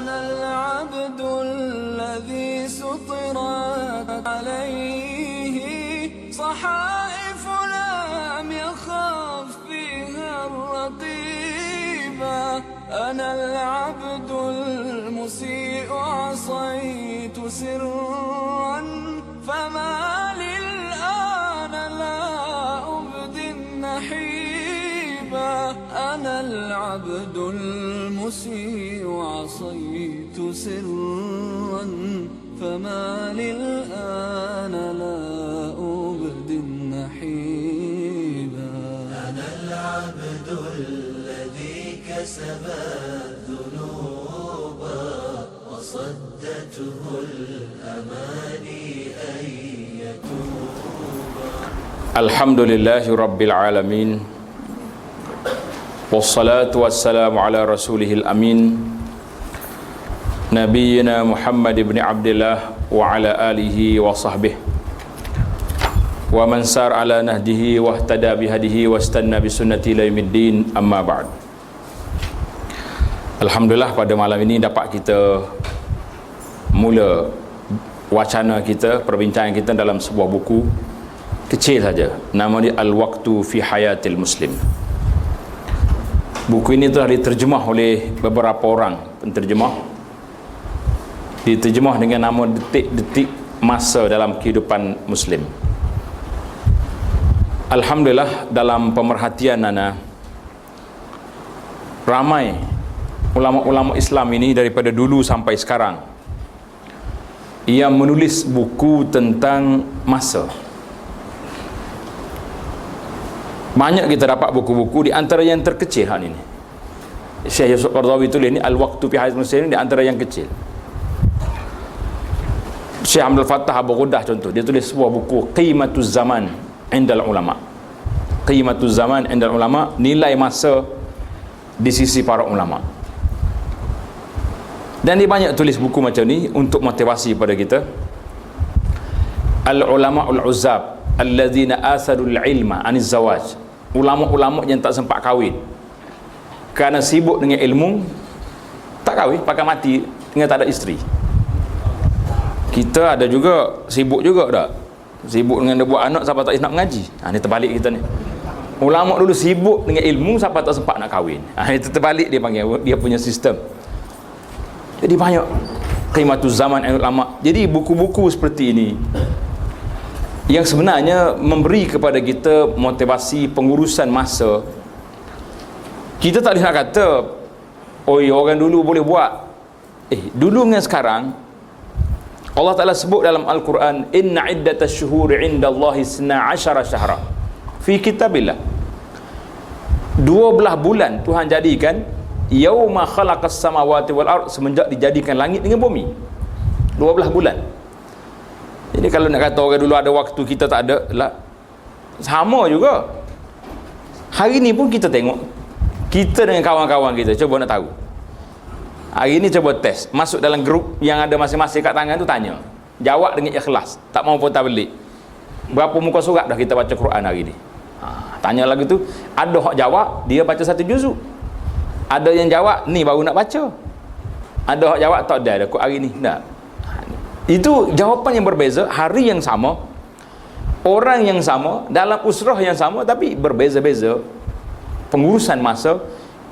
أنا العبد الذي سطرت عليه صحائف لم يخف فيها الرقيبا. أنا العبد المسيء عصيت سرا فما للآن لا أبدي النحيبا. أنا العبد المسيء عصيت سرا فما للآن لا أبدي النحيبا. أنا العبد الذي كسب الذنوب وصدته الأماني أن يتوبا. الحمد لله رب العالمين والصلاة والسلام على رسوله الأمين نبينا محمد بن عبد الله وعلى آله وصحبه ومن سار على نهجه واهتدى بهديه واستنى بسنته إلى يوم الدين. أما بعد. Alhamdulillah, pada malam ini dapat kita mula wacana kita, perbincangan kita dalam sebuah buku kecil saja, nama dia Al-Waqtu fi Hayatil Muslim. Buku ini telah diterjemah oleh beberapa orang penterjemah, diterjemah dengan nama detik-detik masa dalam kehidupan Muslim. Alhamdulillah, dalam pemerhatian Nana, ramai ulama-ulama Islam ini daripada dulu sampai sekarang yang menulis buku tentang masa. Banyak kita dapat buku-buku, di antara yang terkecil hal ini Syekh Yusuf Qaradawi tulis ni Al-Waqtu fi Hayatil Muslim, di antara yang kecil. Syekh Abdul Fattah Abu Ghudah contoh, dia tulis sebuah buku Qimatuz Zaman Indal Ulama. Qimatuz Zaman Indal Ulama, nilai masa di sisi para ulama. Dan dia banyak tulis buku macam ni untuk motivasi pada kita. Al-Ulama'ul Uzzab alladzina atharul ilma aniz zawaj. Ulama-ulama yang tak sempat kahwin kerana sibuk dengan ilmu, tak kahwin, pakai mati dengan tak ada isteri. Kita ada juga sibuk juga tak? Sibuk dengan dia buat anak sampai tak nak mengaji. Ni terbalik kita ni. Ulama dulu sibuk dengan ilmu sampai tak sempat nak kahwin. Itu terbalik dia panggil, dia punya sistem. Jadi banyak Qimatuz Zaman ulama. Jadi buku-buku seperti ini yang sebenarnya memberi kepada kita motivasi pengurusan masa. Kita tak boleh nak kata oi orang dulu boleh buat. Dulu dengan sekarang Allah Ta'ala sebut dalam Al-Quran, inna iddatash syuhuri indallahi 12 syahra fi kitabillah. 12 bulan Tuhan jadikan yauma khalaqas samawati wal ard, semenjak dijadikan langit dengan bumi. 12 bulan. Jadi kalau nak kata orang dulu ada waktu, kita tak ada lah, sama juga. Hari ni pun kita tengok, kita dengan kawan-kawan kita cuba nak tahu. Hari ni cuba test, masuk dalam grup yang ada masing-masing kat tangan tu, tanya, jawab dengan ikhlas, tak mau pun tak belik. Berapa muka surat dah kita baca Quran hari ni? Tanya lagi tu, ada hak jawab dia baca 1 juzuk. Ada yang jawab ni baru nak baca. Ada hak jawab tak ada kok hari ni. Tak. Itu jawapan yang berbeza, hari yang sama, orang yang sama, dalam usrah yang sama, tapi berbeza-beza. Pengurusan masa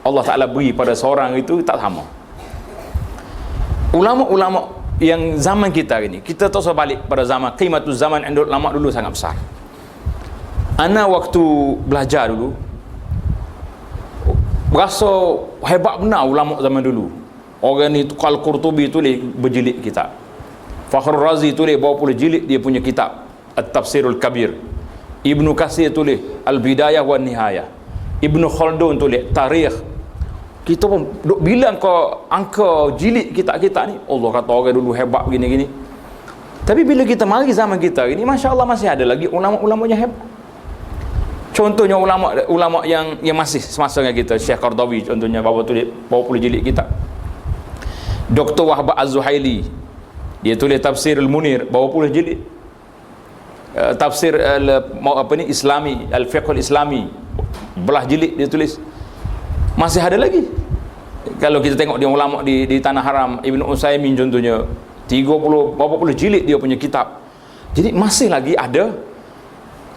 Allah Ta'ala beri pada seorang itu tak sama. Ulama-ulama yang zaman kita hari ni, kita tak usah balik pada zaman Qimatuz Zaman Indul Ulama dulu sangat besar. Ana waktu belajar dulu berasa hebat benar ulama zaman dulu. Orang ni Al-Qurtubi tulis berjilid kitab, Fakhrul Razi tulis berapa puluh jilid dia punya kitab At-Tafsirul Kabir, Ibnu Katsir tulis Al-Bidayah wan Nihayah, Ibnu Khaldun tulis Tarikh. Kita pun duk bilang kau angka jilid kitab-kitab ni, Allah kata orang dulu hebat begini-gini. Tapi bila kita mari zaman kita ini, masya-Allah masih ada lagi ulama-ulama yang hebat. Contohnya ulama yang masih semasa dengan kita, Syekh Qaradawi contohnya, berapa puluh jilid kitab. Dr. Wahbah Az-Zuhaili, dia tulis Tafsirul Munir, berapa puluh jilid. Tafsir Islami, Al-Fiqhul Islami, belah jilid dia tulis. Masih ada lagi. Kalau kita tengok dia ulama di tanah haram, Ibn Utsaimin contohnya, 30 berapa puluh jilid dia punya kitab. Jadi masih lagi ada.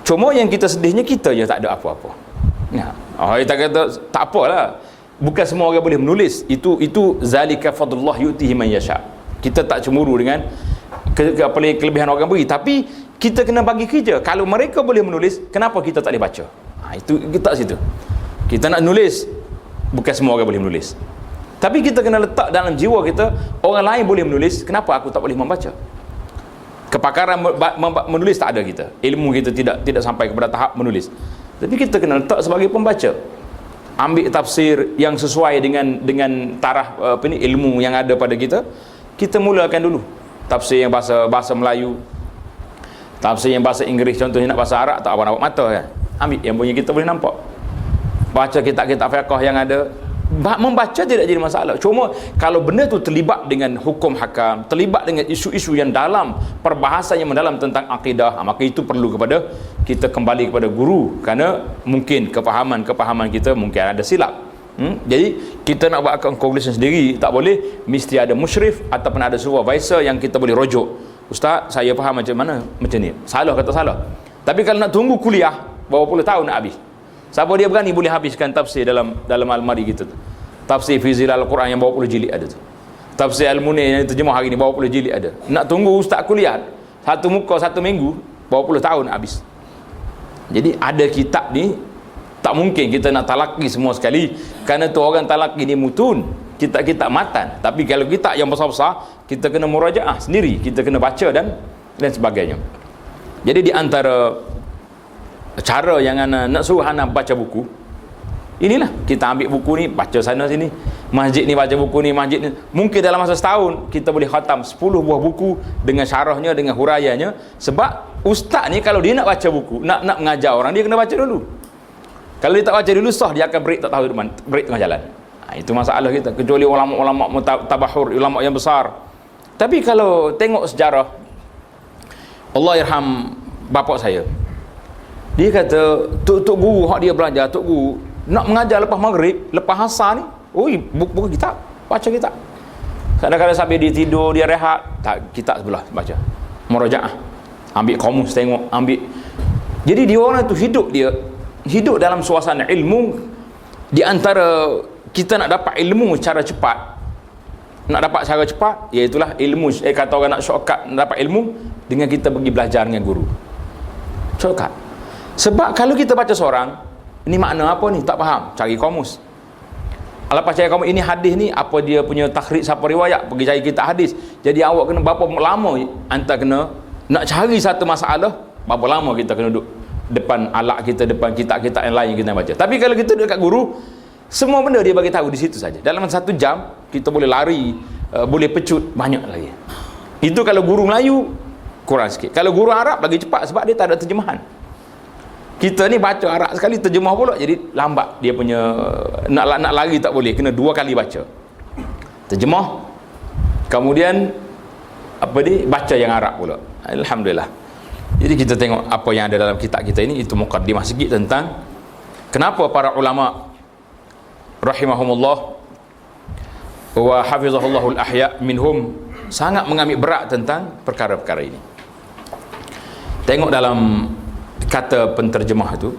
Cuma yang kita sedihnya, kita je tak ada apa-apa. Ya. Kita kata tak apalah. Bukan semua orang boleh menulis. Itu zalika fadlullah yu'tihi man yasha. Kita tak cemburu dengan kelebihan orang beri, tapi kita kena bagi kerja. Kalau mereka boleh menulis, kenapa kita tak boleh baca? Itu kita situ. Kita nak nulis, bukan semua orang boleh menulis. Tapi kita kena letak dalam jiwa kita, orang lain boleh menulis, kenapa aku tak boleh membaca? Kepakaran menulis tak ada kita. Ilmu kita tidak sampai kepada tahap menulis. Tapi kita kena letak sebagai pembaca. Ambil tafsir yang sesuai dengan taraf ilmu yang ada pada kita. Kita mulakan dulu tafsir yang bahasa Melayu, tafsir yang bahasa Inggeris, contohnya nak bahasa Arab tak apa nampak mata kan. Ambil yang punya kita boleh nampak. Baca kitab-kitab fiqh yang ada. Membaca tidak jadi masalah. Cuma kalau benda tu terlibat dengan hukum hakam, terlibat dengan isu-isu yang dalam, perbahasan yang mendalam tentang akidah, maka itu perlu kepada kita kembali kepada guru, kerana mungkin kepahaman kita mungkin ada silap. Jadi kita nak buat conclusion sendiri tak boleh, mesti ada musyrif ataupun ada supervisor yang kita boleh rujuk. Ustaz, saya faham macam mana macam ni. Salah kata salah. Tapi kalau nak tunggu kuliah berapa puluh tahun nak habis. Siapa dia berani boleh habiskan tafsir dalam almari kita tu. Tafsir fi zilal Quran yang berapa puluh jilid ada tu. Tafsir Al-Munir yang terjemah hari ni berapa puluh jilid ada. Nak tunggu ustaz kuliah satu muka 1 minggu, berapa puluh tahun nak habis. Jadi ada kitab ni tak mungkin kita nak talaki semua sekali, kerana tu orang talaki ni mutun, kitab-kitab matan. Tapi kalau kitab yang besar-besar, kita kena murajaah sendiri, kita kena baca dan sebagainya. Jadi di antara cara yang nak suruh anak baca buku, inilah kita ambil buku ni, baca sana sini, masjid ni baca buku ni, masjid ni. Mungkin dalam masa setahun kita boleh khatam 10 buah buku dengan syarahnya, dengan huraiannya. Sebab ustaz ni kalau dia nak baca buku, nak mengajar orang, dia kena baca dulu. Kalau dia tak baca dulu, sah dia akan break, tak tahu depan, break tengah jalan. Itu masalah kita. Kecuali ulama-ulama mutabahur, ulama yang besar. Tapi kalau tengok sejarah, Allah irham bapak saya, dia kata tok guru hak dia belajar, tok guru nak mengajar lepas maghrib, lepas asar ni, buku kitab, baca kitab. Kadang-kadang sambil dia tidur, dia rehat, tak, kitab sebelah baca, murajaah, ambil kamus tengok, ambil. Jadi dia orang tu hidup dalam suasana ilmu. Di antara kita nak dapat ilmu secara cepat, nak dapat secara cepat, iaitulah ilmu, kata orang nak shortcut, nak dapat ilmu dengan kita pergi belajar dengan guru. Shortcut. Sebab kalau kita baca seorang, ini makna apa ni, tak faham, cari kamus. Lepas cari kamus, ini hadis ni apa dia punya takhrij, siapa riwayat, pergi cari kitab hadis. Jadi awak kena berapa lama anta kena nak cari satu masalah, berapa lama kita kena duduk depan alat kita, depan kitab-kitab yang lain kita baca. Tapi kalau kita duduk kat guru, semua benda dia bagi tahu di situ saja. Dalam 1 jam kita boleh lari, boleh pecut banyak lagi. Itu kalau guru Melayu kurang sikit. Kalau guru Arab lagi cepat, sebab dia tak ada terjemahan. Kita ni baca Arab sekali, terjemah pula, jadi lambat dia punya, nak lari tak boleh, kena 2 kali baca, terjemah, kemudian baca yang Arab pula. Alhamdulillah. Jadi kita tengok apa yang ada dalam kitab kita ini. Itu muqaddimah sikit tentang kenapa para ulama rahimahumullah wa hafizahullahul ahya minhum sangat mengambil berat tentang perkara-perkara ini. Tengok dalam kata penterjemah tu,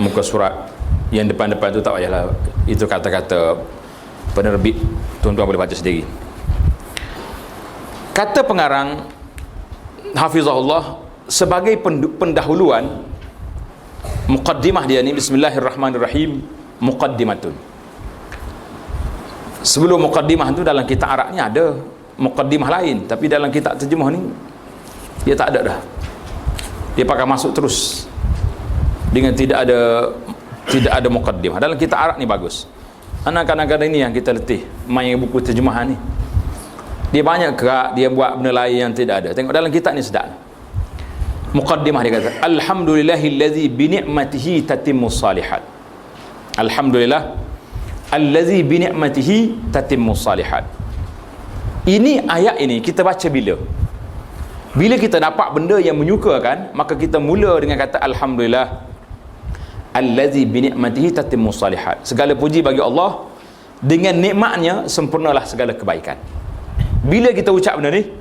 muka surat yang depan-depan tu tak payahlah, itu kata-kata penerbit, tuan-tuan boleh baca sendiri. Kata pengarang hafizahullah sebagai pendahuluan, muqaddimah dia ni, bismillahirrahmanirrahim, muqaddimatun. Sebelum muqaddimah tu dalam kitab Arab ni ada muqaddimah lain, tapi dalam kitab terjemah ni dia tak ada dah. Dia pakai masuk terus dengan tidak ada muqaddimah. Dalam kitab Arab ni bagus. Kadang-kadang ini yang kita letih main buku terjemahan ni. Dia banyak kerak, dia buat benda lain yang tidak ada. Tengok dalam kitab ni sedap. Muqaddimah dia kata, alhamdulillahillazi bi ni'matihi tatimmus salihat. Alhamdulillah allazi bi ni'matihi tatimmus salihat. Ini ayat ini kita baca bila kita dapat benda yang menyukakan, maka kita mula dengan kata alhamdulillah allazi bi ni'matihi tatimmus salihat. Segala puji bagi Allah Dengan nikmatnya sempurnalah segala kebaikan. Bila kita ucap benda ni,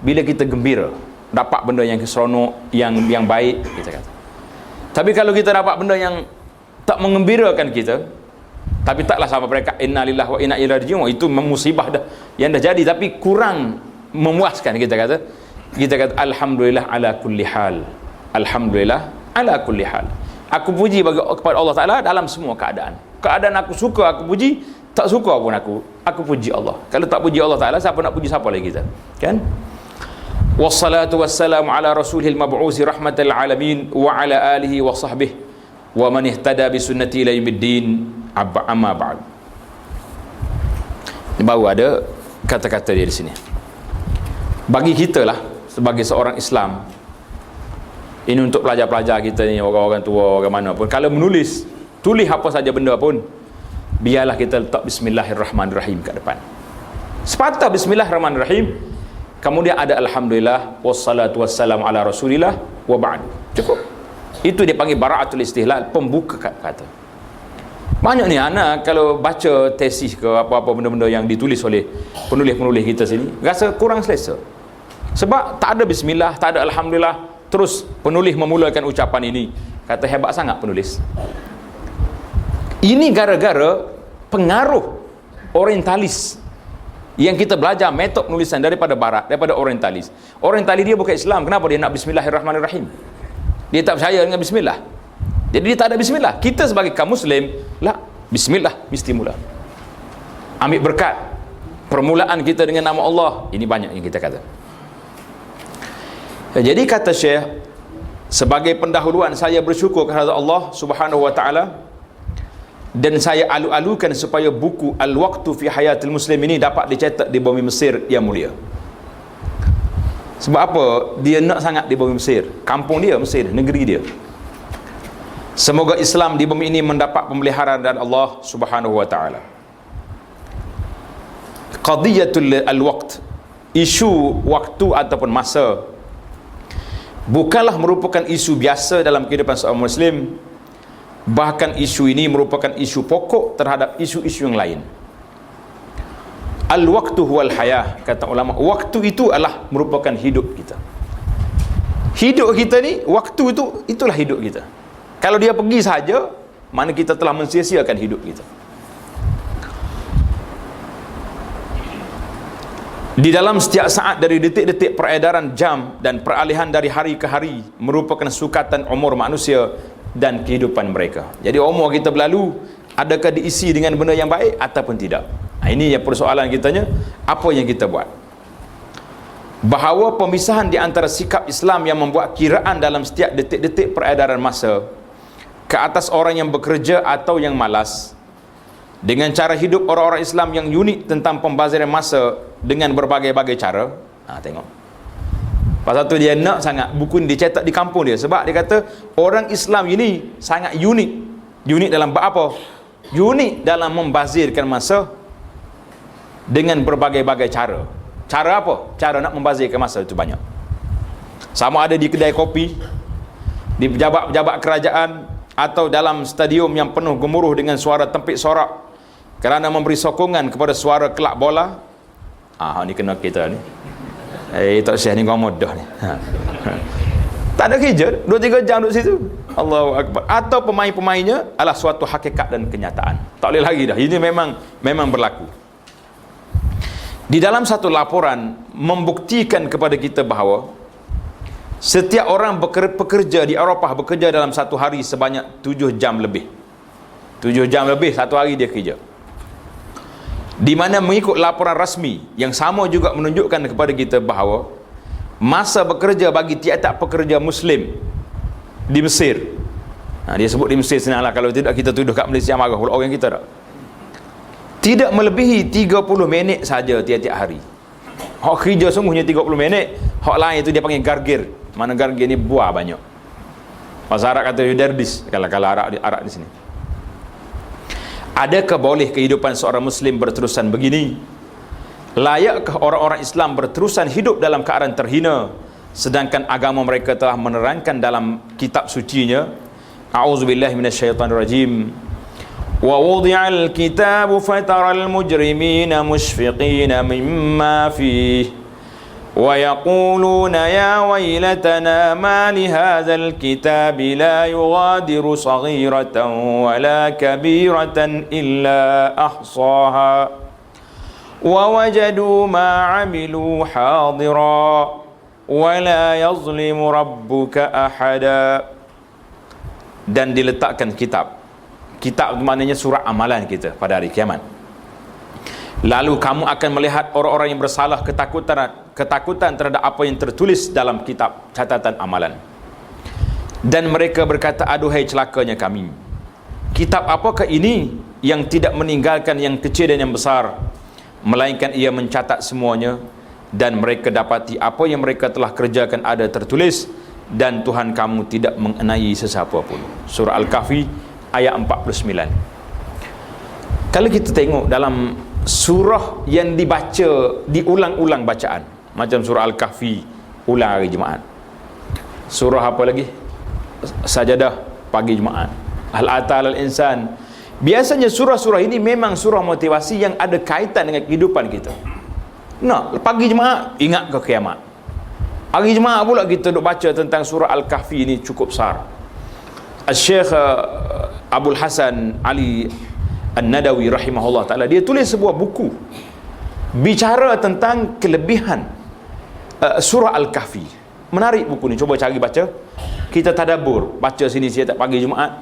bila kita gembira, dapat benda yang seronok, yang baik, kita kata. Tapi kalau kita dapat benda yang tak mengembirakan kita, tapi taklah sama mereka innalillahi wa inna ilaihi raji'un, itu musibah dah yang dah jadi, tapi kurang memuaskan, kita kata alhamdulillah ala kulli hal. Alhamdulillah ala kulli hal. Aku puji kepada Allah Ta'ala dalam semua keadaan. Keadaan aku suka aku puji, tak suka pun aku puji Allah. Kalau tak puji Allah Ta'ala, siapa nak puji siapa lagi kita? Kan? Wassalatu wassalamu ala rasulil mab'usi rahmatal alamin wa ala alihi wa sahbihi wa man ihtada bi sunnati ila yaumiddin, amma ba'd. Baru ada kata-kata dia di sini. Bagi kita lah, sebagai seorang Islam, ini untuk pelajar-pelajar kita ni, orang-orang tua, orang mana pun, kalau tulis apa saja benda pun, biarlah kita letak bismillahirrahmanirrahim kat depan. Sepatah bismillahirrahmanirrahim, kemudian ada alhamdulillah wassalatu wassalamu ala rasulillah wa ba'du. Cukup. Itu dia panggil bara'atul istihlal, pembuka kata. Banyak ni anak kalau baca tesis ke apa-apa benda-benda yang ditulis oleh penulis-penulis kita sini, rasa kurang selesa. Sebab tak ada bismillah, tak ada alhamdulillah, terus penulis memulakan ucapan ini. Kata hebat sangat penulis. Ini gara-gara pengaruh orientalis yang kita belajar metod penulisan daripada barat, daripada orientalis. Orientalis dia bukan Islam. Kenapa dia nak bismillahirrahmanirrahim? Dia tak percaya dengan bismillah. Jadi dia tak ada bismillah. Kita sebagai kaum muslim, lah, bismillah mesti mula. Ambil berkat. Permulaan kita dengan nama Allah. Ini banyak yang kita kata. Jadi kata Syekh, sebagai pendahuluan saya bersyukur kepada Allah Subhanahu wa taala, dan saya alu-alukan supaya buku Al-Waqtu fi Hayatil Muslim ini dapat dicetak di bumi Mesir yang mulia. Sebab apa dia nak sangat di bumi Mesir? Kampung dia Mesir, negeri dia. Semoga Islam di bumi ini mendapat pemeliharaan dari Allah Subhanahu wa taala. Qadiyatul al-waqt, isu waktu ataupun masa, bukanlah merupakan isu biasa dalam kehidupan seorang muslim. Bahkan isu ini merupakan isu pokok terhadap isu-isu yang lain. Al-waqtu huwal hayah, kata ulama. Waktu itu adalah merupakan hidup kita. Hidup kita ni, waktu itu, itulah hidup kita. Kalau dia pergi saja, mana kita telah mensia-siakan hidup kita. Di dalam setiap saat dari detik-detik peredaran jam dan peralihan dari hari ke hari merupakan sukatan umur manusia dan kehidupan mereka. Jadi umur kita berlalu, adakah diisi dengan benda yang baik ataupun tidak? Ini yang persoalan kitanya, apa yang kita buat? Bahawa pemisahan di antara sikap Islam yang membuat kiraan dalam setiap detik-detik peredaran masa ke atas orang yang bekerja atau yang malas, dengan cara hidup orang-orang Islam yang unik tentang pembaziran masa dengan berbagai-bagai cara. Tengok. Pasal tu dia nak sangat buku ni dicetak di kampung dia. Sebab dia kata orang Islam ini sangat unik. Unik dalam apa? Unik dalam membazirkan masa dengan berbagai-bagai cara. Cara apa? Cara nak membazirkan masa itu banyak. Sama ada di kedai kopi, di pejabat-pejabat kerajaan, atau dalam stadium yang penuh gemuruh dengan suara tempit sorak kerana memberi sokongan kepada suara kelak bola. Ni kena kita ni. Tak Syekh ni kau mudah ni. Tak ada kerja 2-3 jam duduk situ. Allahu Akbar. Atau pemain-pemainnya adalah suatu hakikat dan kenyataan. Tak boleh lagi dah. Ini memang berlaku. Di dalam satu laporan membuktikan kepada kita bahawa setiap orang bekerja di Eropah bekerja dalam satu hari sebanyak 7 jam lebih. 7 jam lebih satu hari dia kerja. Di mana mengikut laporan rasmi yang sama juga menunjukkan kepada kita bahawa masa bekerja bagi tiap-tiap pekerja Muslim di Mesir, dia sebut di Mesir senanglah, kalau tidak kita tuduh kat Malaysia marah pula orang kita tak, tidak melebihi 30 minit saja tiap-tiap hari. Hak kerja sungguhnya 30 minit, hak lain itu dia panggil gargir. Mana gargir ni buah banyak. Bahasa Arab kata yudardis, kalau Arab di sini. Adakah boleh kehidupan seorang Muslim berterusan begini? Layakkah orang-orang Islam berterusan hidup dalam keadaan terhina, sedangkan agama mereka telah menerangkan dalam kitab sucinya, a'udzubillahi minasyaitanirrajim, Wa wudi'al kitabu fataral mujrimina mushfiqina mimma fihi wa yaquluna ya waylatana ma li hadzal kitabi la yughadiru saghiratan wala kabiratan illa ahsaha wa wajadu ma 'amilu hadira wa la yazlimu rabbuka ahada. Dan diletakkan kitab. Kitab maknanya surat amalan kita pada hari kiamat. Lalu kamu akan melihat orang-orang yang bersalah ketakutan terhadap apa yang tertulis dalam kitab catatan amalan. Dan mereka berkata, aduhai celakanya kami. Kitab apakah ini yang tidak meninggalkan yang kecil dan yang besar, melainkan ia mencatat semuanya, dan mereka dapati apa yang mereka telah kerjakan ada tertulis, dan Tuhan kamu tidak mengenai sesiapa pun. Surah Al-Kahfi ayat 49. Kalau kita tengok dalam surah yang dibaca, diulang-ulang bacaan, macam surah Al-Kahfi ulang hari Jumaat, surah apa lagi, Sajadah pagi Jumaat, Al-Atal Al-Insan. Biasanya surah-surah ini memang surah motivasi yang ada kaitan dengan kehidupan kita. Nah, pagi Jumaat ingat ke kiamat, hari Jumaat pula kita duk baca tentang surah Al-Kahfi ini cukup besar. Al-Syekh Abdul Hasan Ali An-Nadawi rahimahullah ta'ala, dia tulis sebuah buku bicara tentang kelebihan surah Al-Kahfi. Menarik buku ni, coba cari baca. Kita tadabbur, baca sini setiap pagi Jumaat,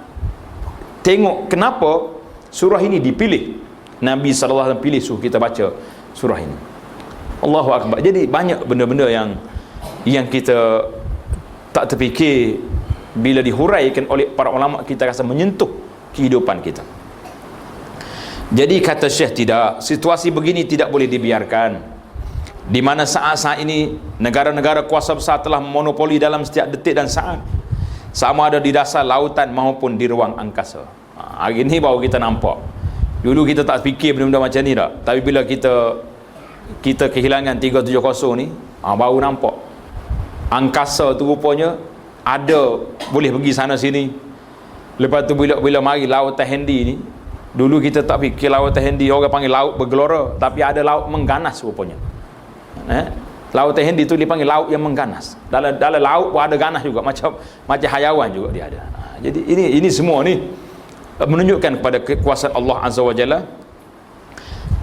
tengok kenapa surah ini dipilih. Nabi SAW pilih suruh kita baca surah ini. Allahu Akbar. Jadi banyak benda-benda yang kita tak terfikir, bila dihuraikan oleh para ulama kita rasa menyentuh kehidupan kita. Jadi kata Syekh, tidak, situasi begini tidak boleh dibiarkan, di mana saat-saat ini negara-negara kuasa besar telah monopoli dalam setiap detik dan saat, sama ada di dasar lautan maupun di ruang angkasa. Hari ini baru kita nampak. Dulu kita tak fikir benda-benda macam ni tak, tapi bila kita kehilangan 370 ni, baru nampak angkasa tu rupanya ada, boleh pergi sana sini. Lepas tu bila mari lautan Hindi ni, dulu kita tak fikir lautan Hindi, orang panggil laut bergelora, tapi ada laut mengganas rupanya. Lautan Hindi tu dipanggil laut yang mengganas. Dalam laut pun ada ganas juga, macam hayawan juga dia ada. Jadi ini semua ni menunjukkan kepada kekuasaan Allah Azza wa Jalla.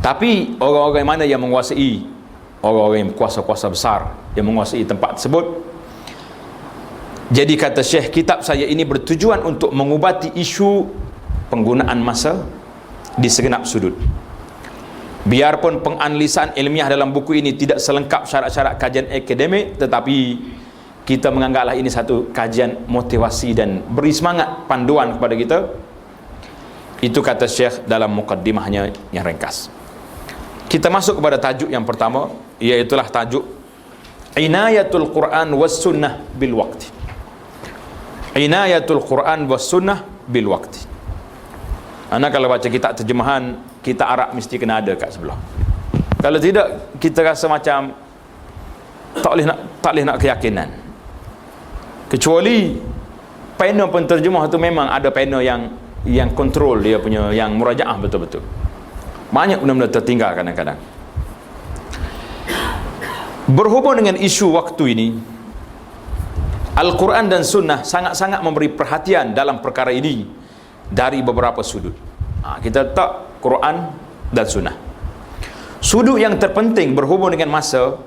Tapi orang-orang mana yang menguasai, orang-orang yang kuasa-kuasa besar yang menguasai tempat tersebut. Jadi kata Syekh, kitab saya ini bertujuan untuk mengubati isu penggunaan masa di segenap sudut. Biarpun penganalisan ilmiah dalam buku ini tidak selengkap syarat-syarat kajian akademik, tetapi kita menganggaplah ini satu kajian motivasi dan beri semangat, panduan kepada kita. Itu kata Syekh dalam mukaddimahnya yang ringkas. Kita masuk kepada tajuk yang pertama, iaitulah tajuk Inayatul Quran was Sunnah bil Waqti. Inayatul Quran was Sunnah bil Waqti. Anak kalau baca kitab terjemahan, kita Arab mesti kena ada kat sebelah. Kalau tidak, kita rasa macam tak boleh nak keyakinan. Kecuali panel penterjemah tu memang ada panel yang kontrol dia punya, yang murajaah betul-betul. Banyak benda-benda tertinggal kadang-kadang. Berhubung dengan isu waktu ini, Al-Quran dan Sunnah sangat-sangat memberi perhatian dalam perkara ini dari beberapa sudut. Kita letak Quran dan Sunnah. Sudut yang terpenting berhubung dengan masa,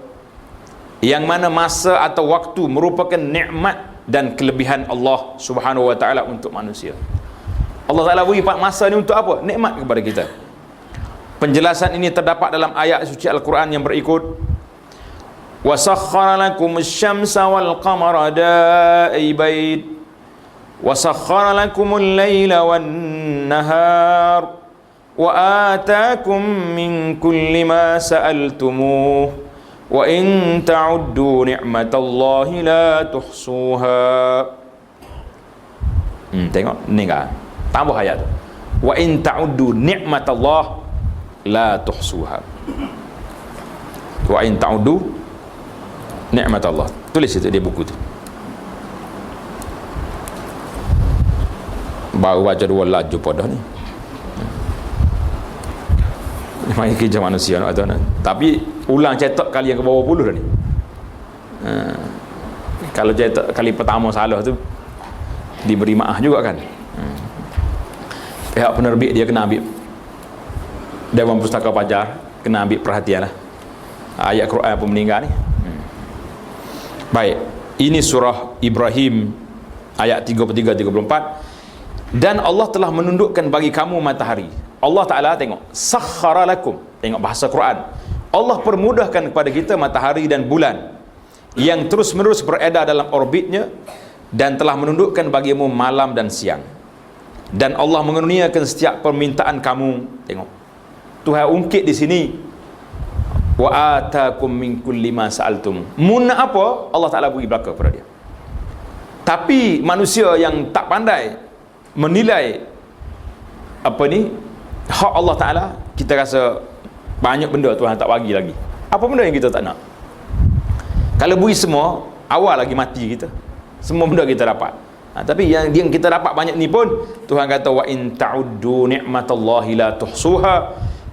yang mana masa atau waktu merupakan nikmat dan kelebihan Allah Subhanahu wa ta'ala untuk manusia. Allah Ta'ala beri masa ni untuk apa? Nikmat kepada kita. Penjelasan ini terdapat dalam ayat suci Al-Quran yang berikut, وَسَخَّرَ لَكُمُ الشَّمْسَ وَالْقَمَرَ دَائِبَيْنِ وَسَخَّرَ لَكُمُ اللَّيْلَ وَالنَّهَارَ وَآتَاكُمْ مِنْ كُلِّ مَا سَأَلْتُمُوهُ وَإِنْ تَعُدُّوا نِعْمَةَ اللَّهِ لَا تُحْصُوهَا. Tengok ni kan, tambah ayat tu, وَإِنْ تَعُدُّوا نِعْمَةَ اللَّهِ لَا تُحْصُوهَا. وَإِنْ تَعُدُّوا nikmat Allah. Tulis itu di buku tu. Baru baca 2 laju pada ni. Main kerja manusia nak tahu nak. Tapi ulang cetak kali yang ke bawah puluh dah ni. Kalau cetak kali pertama salah tu diberi maaf juga kan. Pihak penerbit dia kena ambil, Dewan Pustaka Pelajar kena ambil perhatian lah ayat Quran apa meninggal ni. Baik, ini surah Ibrahim ayat 33-34. Dan Allah telah menundukkan bagi kamu matahari. Allah Ta'ala tengok, sakhara lakum, tengok bahasa Quran, Allah permudahkan kepada kita matahari dan bulan yang terus menerus beredar dalam orbitnya, dan telah menundukkan bagimu malam dan siang. Dan Allah mengerniakan setiap permintaan kamu. Tengok, Tuhan ungkit di sini, wa atakum min kulli ma sa'altum. Mun apa Allah Taala beri belaka kepada dia. Tapi manusia yang tak pandai menilai apa ni hak Allah Taala, kita rasa banyak benda Tuhan tak bagi lagi. Apa benda yang kita tak nak? Kalau beri semua, awal lagi mati kita. Semua benda kita dapat. Tapi yang kita dapat banyak ni pun Tuhan kata, wa in ta'uddu ni'matallahi la tuhsuha.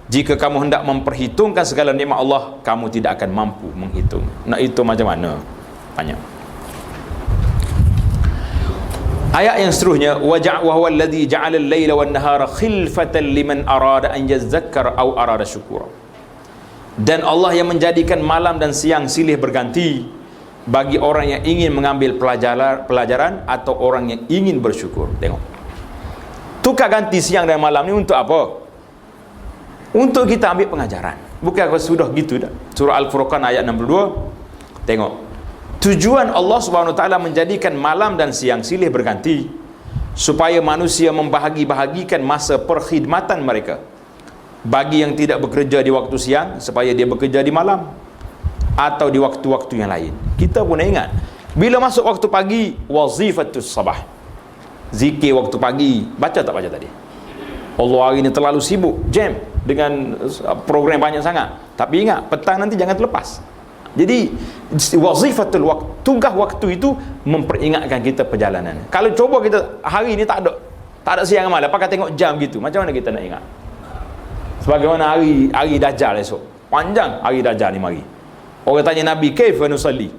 Jika kamu hendak memperhitungkan segala nikmat Allah, kamu tidak akan mampu menghitung. Nak hitung macam mana? Banyak. Ayat yang seterusnya, wa huwa alladhi ja'ala al-laila wan-nahara khilfatan liman arada an yazakkara aw arada syukura. Dan Allah yang menjadikan malam dan siang silih berganti bagi orang yang ingin mengambil pelajaran atau orang yang ingin bersyukur. Tengok, tukar ganti siang dan malam ni untuk apa? Untuk kita ambil pengajaran. Bukan sudah gitu dah. Surah Al-Furqan ayat 62. Tengok, tujuan Allah Subhanahu Wa Taala menjadikan malam dan siang silih berganti supaya manusia membahagi-bahagikan masa perkhidmatan mereka. Bagi yang tidak bekerja di waktu siang, supaya dia bekerja di malam, atau di waktu-waktu yang lain. Kita pun ingat, bila masuk waktu pagi, wazifatus sabah, zikir waktu pagi. Baca tak baca tadi? Allah hari ni terlalu sibuk, jam dengan program banyak sangat. Tapi ingat, petang nanti jangan terlepas. Jadi wazifatul waktu, tugas waktu itu memperingatkan kita perjalanan. Kalau coba kita hari ni tak ada siang malam, pakai tengok jam gitu, macam mana kita nak ingat? Sebagaimana hari Dajjal esok, panjang hari Dajjal ni mari. Orang tanya Nabi, kaifa nusalli?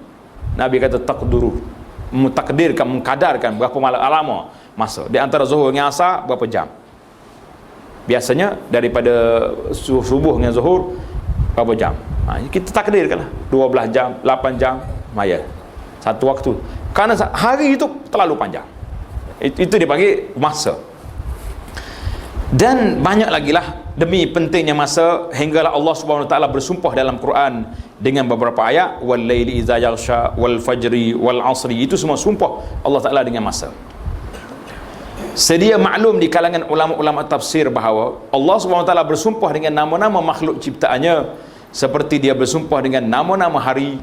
Nabi kata, takdirkan, mengkadarkan berapa malam lama masa. Di antara zuhur dengan asar berapa jam? Biasanya daripada subuh dengan zuhur berapa jam? Kita takdirkanlah 12 jam, 8 jam, maya satu waktu. Karena hari itu terlalu panjang. Itu dipanggil masa. Dan banyak lagi lah, demi pentingnya masa, hinggalah Allah Subhanahu Wa Taala bersumpah dalam Quran dengan beberapa ayat, wal laili idza yaghsha wal fajri wal asri. Itu semua sumpah Allah Taala dengan masa. Sedia maklum di kalangan ulama-ulama tafsir bahawa Allah Subhanahu Wa Taala bersumpah dengan nama-nama makhluk ciptaannya, seperti dia bersumpah dengan nama-nama hari,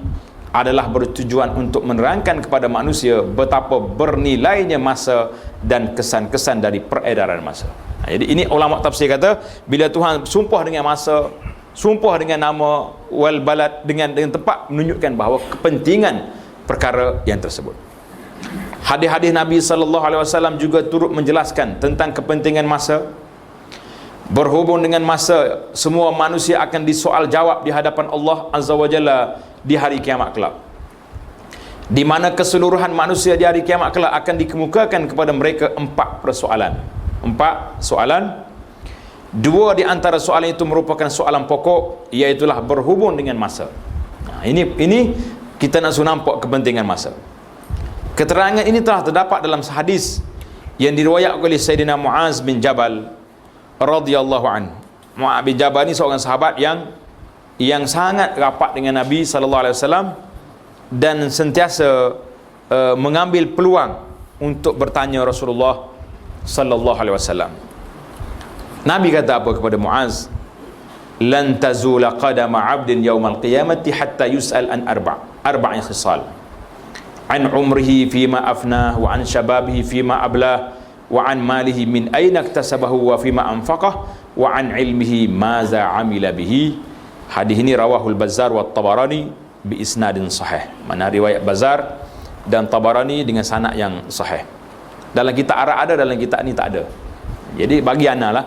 adalah bertujuan untuk menerangkan kepada manusia betapa bernilainya masa dan kesan-kesan dari peredaran masa. Jadi ini ulama tafsir kata, bila Tuhan sumpah dengan masa, sumpah dengan nama, wal balad, dengan tempat, menunjukkan bahawa kepentingan perkara yang tersebut. Hadis-hadis Nabi SAW juga turut menjelaskan tentang kepentingan masa. Berhubung dengan masa, semua manusia akan disoal jawab di hadapan Allah Azza wa Jalla di hari kiamat kelak, di mana keseluruhan manusia di hari kiamat kelak akan dikemukakan kepada mereka 4 persoalan. 4 soalan. 2 di antara soalan itu merupakan soalan pokok, iaitulah berhubung dengan masa. Ini kita nak suruh nampak kepentingan masa. Keterangan ini telah terdapat dalam hadis yang diriwayatkan oleh Sayyidina Muaz bin Jabal radhiyallahu anhu. Muaz bin Jabal ni seorang sahabat yang sangat rapat dengan Nabi sallallahu alaihi wasallam dan sentiasa mengambil peluang untuk bertanya Rasulullah sallallahu alaihi wasallam. Nabi kata apa kepada Muaz? Lan tazula qadama 'abdin yaumal qiyamati hatta yus'al an arba'in khisal. An umrihi fima afnah, wa an shababihi fima ablah, wa an malihi min aina iktasabahu wa fima anfaqah, wa an ilmihi maza amila bihi. Hadis ini rawahul Bazzar wa Tabarani bi isnadin sahih. Mana riwayat Bazzar dan Tabarani dengan sanad yang sahih. Dalam kitab Arab ada, dalam kitab ni tak ada. Jadi bagi ana lah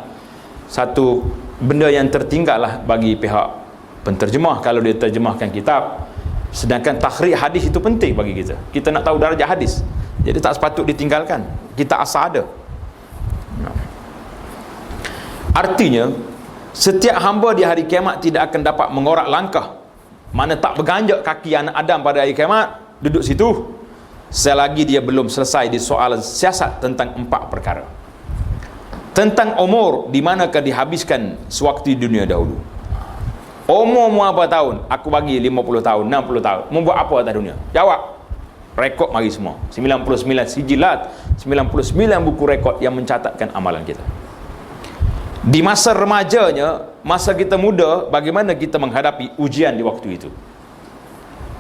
satu benda yang tertinggal lah bagi pihak penterjemah kalau dia terjemahkan kitab. Sedangkan takhrij hadis itu penting bagi kita. Kita nak tahu darjah hadis. Jadi tak sepatut ditinggalkan. Kita asal ada. Artinya, setiap hamba di hari kiamat tidak akan dapat mengorak langkah. Mana tak berganjak kaki anak Adam pada hari kiamat, duduk situ selagi dia belum selesai di soal siasat tentang 4 perkara. Tentang umur, di manakah dihabiskan sewaktu di dunia dahulu. Umurmu apa tahun? Aku bagi 50 tahun, 60 tahun. Mau buat apa atas dunia? Jawab. Rekod mari semua. 99 sijilat, 99 buku rekod yang mencatatkan amalan kita. Di masa remajanya, masa kita muda, bagaimana kita menghadapi ujian di waktu itu?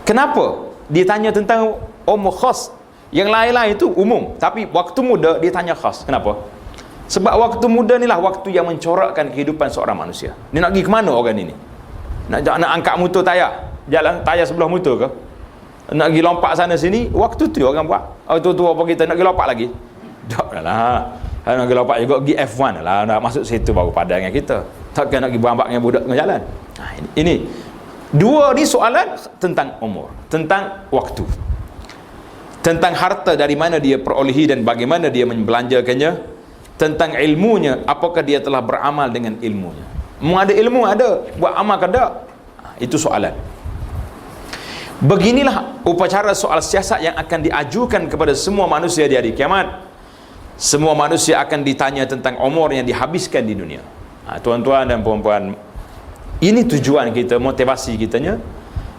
Kenapa? Dia tanya tentang umur khas. Yang lain-lain itu umum. Tapi waktu muda, dia tanya khas. Kenapa? Sebab waktu muda ni lah waktu yang mencorakkan kehidupan seorang manusia. Dia nak pergi ke mana orang ini? Nak angkat motor tayar? Jalan tayar sebelah motor ke? Nak pergi lompat sana sini? Waktu tu orang buat. Tua-tua apa kita nak pergi lompat lagi? Tak lah. Nak pergi lompat juga pergi F1 lah. Nak masuk situ baru padan dengan kita. Takkan nak pergi berambat dengan budak tengah jalan. Ini dua ni soalan tentang umur, tentang waktu, tentang harta dari mana dia perolehi dan bagaimana dia membelanjakannya, tentang ilmunya, apakah dia telah beramal dengan ilmunya. Mau ada ilmu ada, buat amal ke tak? Itu soalan. Beginilah upacara soal siasat yang akan diajukan kepada semua manusia di hari kiamat. Semua manusia akan ditanya tentang umur yang dihabiskan di dunia. Tuan-tuan dan puan-puan, ini tujuan kita, motivasi kitanya.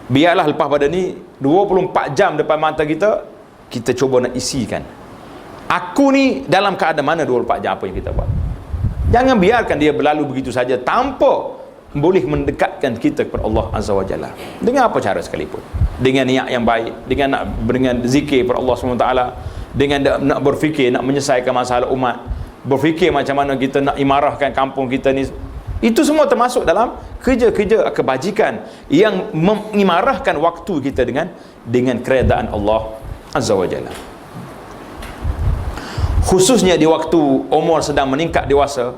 Biarlah lepas pada ni 24 jam depan mata kita, kita cuba nak isikan. Aku ni dalam keadaan mana 24 jam apa yang kita buat? Jangan biarkan dia berlalu begitu saja tanpa boleh mendekatkan kita kepada Allah Azza wa Jalla. Dengan apa cara sekalipun. Dengan niat yang baik, dengan zikir kepada Allah SWT, dengan nak berfikir, nak menyelesaikan masalah umat, berfikir macam mana kita nak imarahkan kampung kita ni. Itu semua termasuk dalam kerja-kerja kebajikan yang mengimarahkan waktu kita dengan keredaan Allah Azza wa Jalla. Khususnya di waktu umur sedang meningkat dewasa,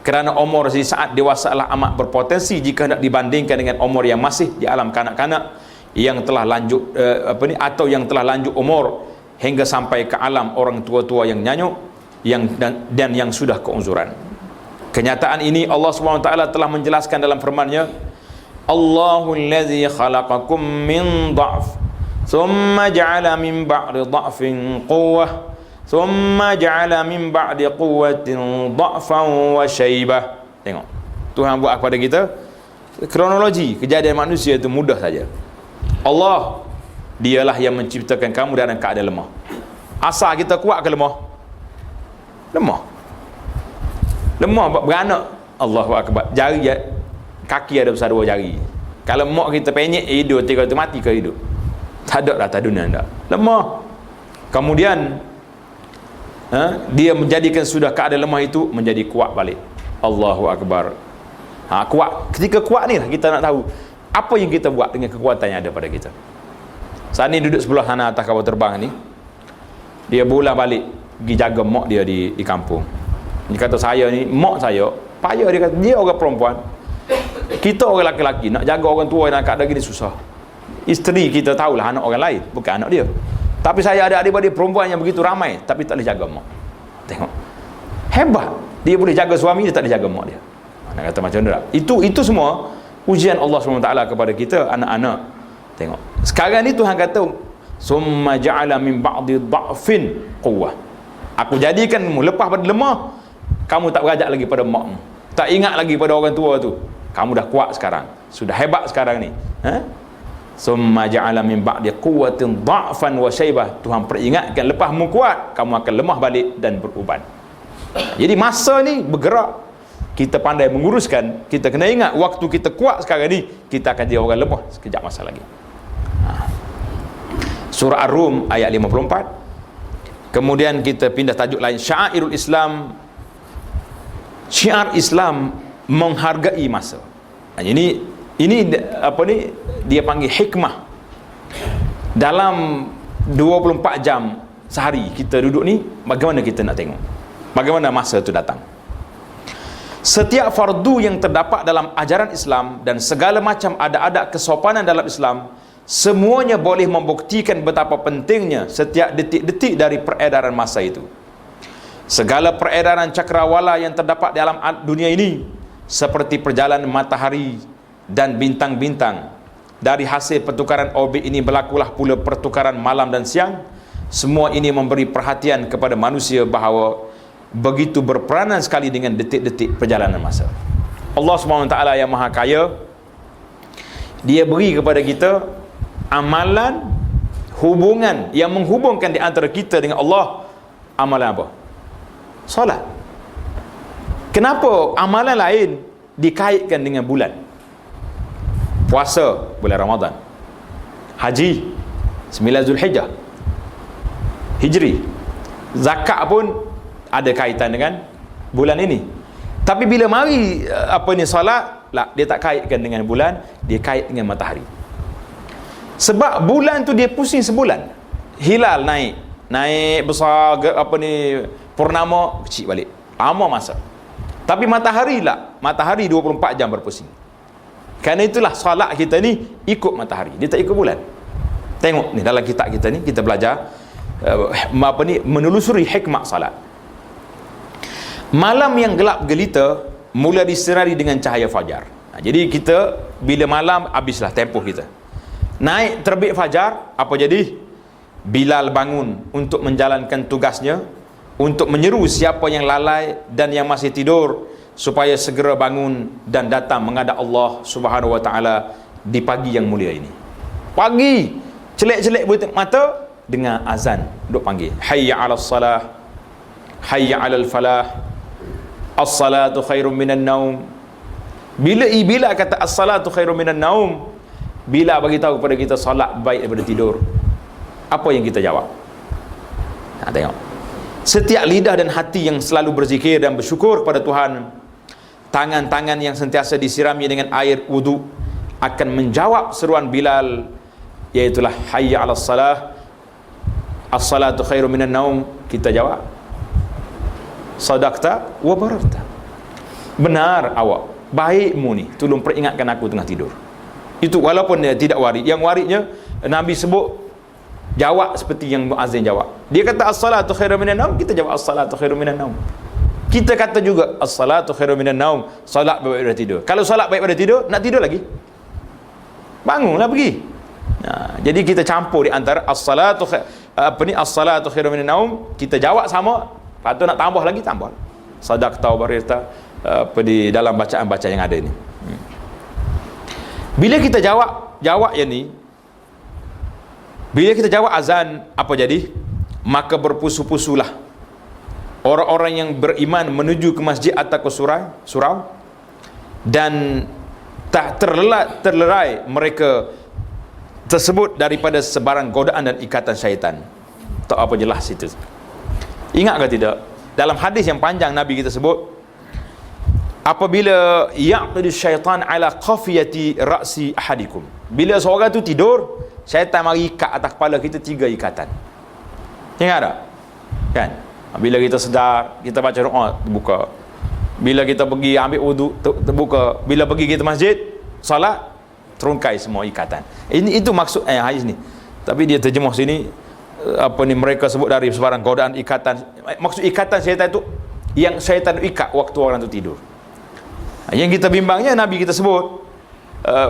kerana umur di saat dewasa adalah amat berpotensi jika nak dibandingkan dengan umur yang masih di alam kanak-kanak yang telah lanjut atau yang telah lanjut umur hingga sampai ke alam orang tua-tua yang nyanyuk dan yang sudah keuzuran. Kenyataan ini Allah SWT telah menjelaskan dalam firman-Nya, Allahul ladzi khalaqakum min dha'f thumma ja'ala min ba'di dha'fin quwwah thumma ja'ala min ba'di quwwatin dha'fan wa syaibah. Tengok, Tuhan buat kepada kita kronologi kejadian manusia itu mudah saja. Allah, dialah yang menciptakan kamu dalam keadaan lemah. Asal kita kuat ke lemah? Lemah beranak. Allahu akbar. Jari, kaki ada besar 2 jari. Kalau mak kita penyek hidup, tiga tu mati ke hidup? Tak ada rata dunia tak. Lemah. Kemudian dia menjadikan sudah keadaan lemah itu menjadi kuat balik. Allahu akbar. Kuat. Ketika kuat ni lah kita nak tahu apa yang kita buat dengan kekuatan yang ada pada kita. Saat ni duduk sebelah sana atas kapal terbang ni, dia bola balik pergi jaga mak dia di kampung. Dia kata, saya ni, mak saya payah. Dia kata, dia orang perempuan, kita orang lelaki, nak jaga orang tua yang keadaan gini susah. Isteri kita tahulah anak orang lain, bukan anak dia. Tapi saya ada adik-adik perempuan yang begitu ramai, tapi tak boleh jaga mak. Tengok, hebat. Dia boleh jaga suami, dia tak boleh jaga mak dia. Nak kata macam mana? Itu semua ujian Allah SWT kepada kita, anak-anak. Tengok, sekarang ni Tuhan kata, summa ja'ala min ba'di dha'fin quwwah. Aku jadikanmu lepas pada lemah, kamu tak berajak lagi pada makmu, tak ingat lagi pada orang tua tu. Kamu dah kuat sekarang, sudah hebat sekarang ni. Summa ja'ala min ba'di quwwatin dha'fan wa syaibah. Tuhan peringatkan, lepas mu kuat, kamu akan lemah balik dan beruban. Jadi masa ni bergerak. Kita pandai menguruskan. Kita kena ingat, waktu kita kuat sekarang ni, kita akan jadi orang lemah sekejap masa lagi. Surah Ar-Rum ayat 54. Kemudian kita pindah tajuk lain, Syairul Islam. Syiar Islam menghargai masa. Ini apa ni, dia panggil hikmah. Dalam 24 jam sehari kita duduk ni, bagaimana kita nak tengok bagaimana masa tu datang. Setiap fardu yang terdapat dalam ajaran Islam dan segala macam ada-ada kesopanan dalam Islam, semuanya boleh membuktikan betapa pentingnya setiap detik-detik dari peredaran masa itu. Segala peredaran cakrawala yang terdapat dalam dunia ini, seperti perjalanan matahari dan bintang-bintang, dari hasil pertukaran orbit ini berlakulah pula pertukaran malam dan siang. Semua ini memberi perhatian kepada manusia bahawa begitu berperanan sekali dengan detik-detik perjalanan masa. Allah SWT yang Maha Kaya, Dia beri kepada kita amalan hubungan yang menghubungkan di antara kita dengan Allah. Amalan apa? Solat. Kenapa amalan lain dikaitkan dengan bulan? Puasa bulan Ramadan, haji 9 Zulhijjah Hijri, zakat pun ada kaitan dengan bulan ini. Tapi bila mari solat, lah, dia tak kaitkan dengan bulan, dia kait dengan matahari. Sebab bulan tu dia pusing sebulan. Hilal naik besar, purnama kecil balik, lama masa. Tapi matahari 24 jam berpusing. Kerana itulah solat kita ni ikut matahari, dia tak ikut bulan. Tengok ni dalam kitab kita ni, kita belajar menelusuri hikmah salat. Malam yang gelap gelita mula disinari dengan cahaya fajar. Jadi kita bila malam habislah tempoh kita. Naik terbit fajar, apa jadi? Bilal bangun untuk menjalankan tugasnya, untuk menyeru siapa yang lalai dan yang masih tidur supaya segera bangun dan datang menghadap Allah Subhanahu wa taala di pagi yang mulia ini. Pagi, celek-celek buta mata dengan azan duk panggil, hayya 'alas salah, hayya 'alal falah, as-salatu khairum minan naum. Bila kata as-salatu khairum minan naum, bila bagi tahu kepada kita solat baik daripada tidur, apa yang kita jawab? Tengok. Setiap lidah dan hati yang selalu berzikir dan bersyukur kepada Tuhan, tangan-tangan yang sentiasa disirami dengan air wudu, akan menjawab seruan Bilal, iaitulah hayya 'alas salah, as-salatu khairum minan naum. Kita jawab, sadaqta wa bararta. Benar awak, baikmu ni, tolong peringatkan aku tengah tidur. Itu walaupun dia tidak warid. Yang waridnya Nabi sebut jawab seperti yang muazzin jawab. Dia kata as-salatu khairum minan naum, kita jawab as-salatu khairum minan naum. Kita kata juga as-salatu khairum minan naum, solat baik daripada tidur. Kalau solat baik daripada tidur, nak tidur lagi, bangunlah pergi. Jadi kita campur di antara as-salatu as-salatu khairum minan naum, kita jawab sama. Lepas tu nak tambah lagi, tambah sadaqta wa bararta di dalam bacaan-bacaan yang ada ni. Bila kita jawab yang ni, bila kita jawab azan, apa jadi? Maka berpusu-pusulah orang-orang yang beriman menuju ke masjid atau ke surau, dan tak terlerai mereka tersebut daripada sebarang godaan dan ikatan syaitan. Tak apa jelas itu. Ingat ke tidak? Dalam hadis yang panjang Nabi kita sebut, apabila yaqidu syaitan ala qafiyati ra'si ahadikum, bila seorang tu tidur, syaitan mari ikat atas kepala kita 3 ikatan. Ingat tak? Kan? Bila kita sedar, kita baca doa, terbuka. Bila kita pergi ambil wudu, terbuka. Bila pergi kita masjid, salat, terungkai semua ikatan. Itu maksud hadis ni. Tapi dia terjemah sini, mereka sebut dari sebarang godaan ikatan. Maksud ikatan syaitan itu yang syaitan ikat waktu orang tu tidur. Yang kita bimbangnya Nabi kita sebut,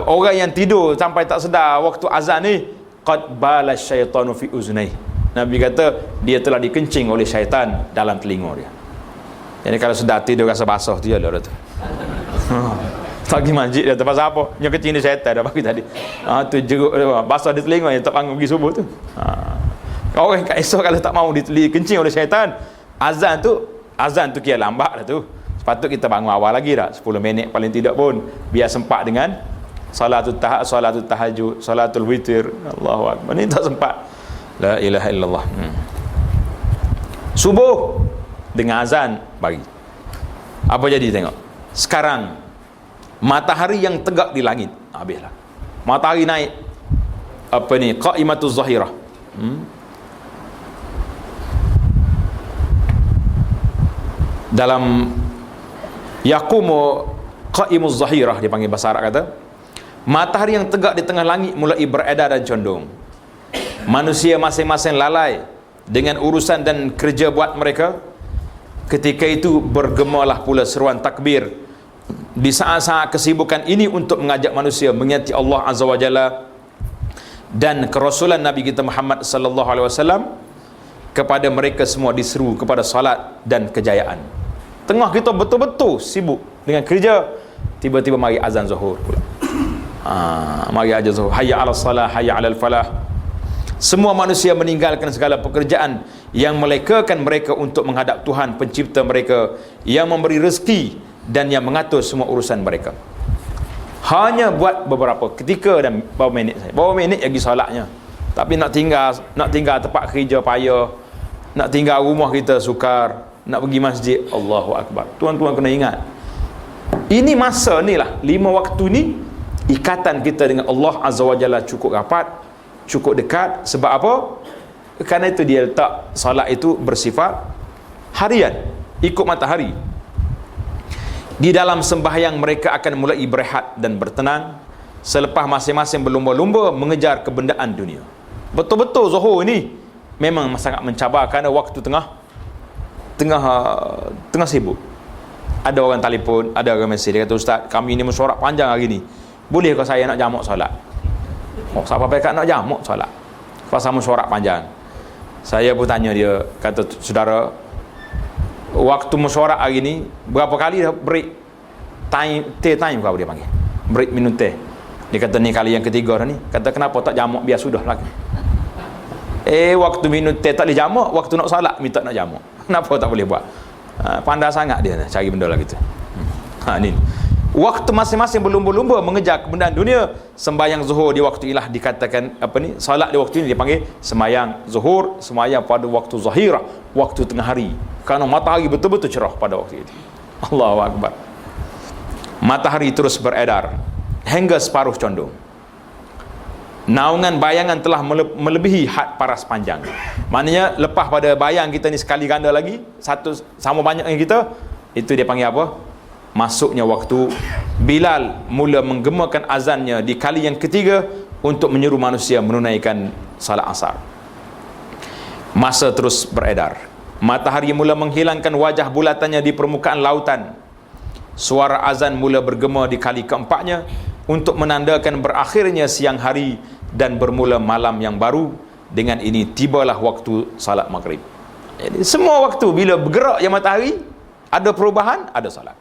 orang yang tidur sampai tak sedar waktu azan ni, qad bala syaitanu fi uznai. Nabi kata dia telah dikencing oleh syaitan dalam telinga dia. Jadi kalau sedar tidur rasa basah tu jelah tu. Tak pergi masjid dia pasal apa? Yang kencing ni syaitan dah bagi tadi. Tu jeruk basah di telinga yang tak bangun pergi subuh tu. Orang kat esok kalau tak mau dikencing oleh syaitan, azan tu kira lambat dah tu. Sepatut kita bangun awal lagi dah, 10 minit paling tidak pun, biar sempat dengan salatul tahajud, salatul witir. Allahu akbar. Ini tak sempat. La ilaha illallah. Subuh dengan azan bagi. Apa jadi tengok? Sekarang matahari yang tegak di langit, habislah. Matahari naik qaimatuz zahirah. Dalam yaqumu qa'imuz zahirah, dipanggil bahasa Arab kata, matahari yang tegak di tengah langit mulai beredar dan condong. Manusia masing-masing lalai dengan urusan dan kerja buat mereka. Ketika itu bergemalah pula seruan takbir di saat-saat kesibukan ini untuk mengajak manusia mengingati Allah Azza wa Jalla dan kerasulan Nabi kita Muhammad sallallahu alaihi wasallam. Kepada mereka semua diseru kepada salat dan kejayaan. Tengah kita betul-betul sibuk dengan kerja, tiba-tiba mari azan zuhur pula. Mari azan zuhur, hayya 'alas salah, hayya 'alal falah. Semua manusia meninggalkan segala pekerjaan yang melekakan mereka untuk menghadap Tuhan pencipta mereka yang memberi rezeki dan yang mengatur semua urusan mereka. Hanya buat beberapa ketika dan beberapa minit lagi solatnya. Tapi nak tinggal tempat kerja payah, nak tinggal rumah kita sukar, nak pergi masjid, Allahu Akbar. Tuan-tuan kena ingat, ini masa ni lah, 5 waktu ni ikatan kita dengan Allah Azza wa Jalla cukup rapat, cukup dekat. Sebab apa? Kerana itu dia letak salat itu bersifat harian, ikut matahari. Di dalam sembahyang mereka akan mulai berehat dan bertenang selepas masing-masing berlumba-lumba mengejar kebendaan dunia. Betul-betul zuhur ini memang sangat mencabar kerana waktu tengah sibuk. Ada orang telefon, ada orang mesej, dia kata, Ustaz, kami ni mesyuarat panjang hari ni, boleh ke saya nak jamak solat? Siapa pekat nak jamak solat pasal mesyuarat panjang? Saya pun tanya dia, kata, saudara, waktu mesyuarat hari ni berapa kali dah break time kau, dia panggil break minum teh. Dia kata ni kali yang ketiga dah ni. Kata kenapa tak jamak, biar sudah lah. Waktu minum teh tak boleh jamak, waktu nak salat minta nak jamak. Kenapa tak boleh buat? Pandai sangat dia cari benda lah gitu. Ni waktu masing-masing berlumba-lumba mengejar kebendaan dunia. Sembahyang zuhur di waktu ilah dikatakan salat di waktu ini dipanggil sembahyang zuhur, sembahyang pada waktu zahirah, waktu tengah hari, kerana matahari betul-betul cerah pada waktu itu. Allahu Akbar. Matahari terus beredar hingga separuh condong. Naungan bayangan telah melebihi had paras panjang. Maknanya lepas pada bayang kita ni sekali ganda lagi, satu sama banyaknya kita, itu dia panggil apa? Masuknya waktu Bilal mula menggemakan azannya di kali yang ketiga untuk menyeru manusia menunaikan salat asar. Masa terus beredar. Matahari mula menghilangkan wajah bulatannya di permukaan lautan. Suara azan mula bergema di kali keempatnya untuk menandakan berakhirnya siang hari dan bermula malam yang baru. Dengan ini tibalah waktu salat maghrib. Jadi semua waktu bila bergerak yang matahari, ada perubahan, ada salat.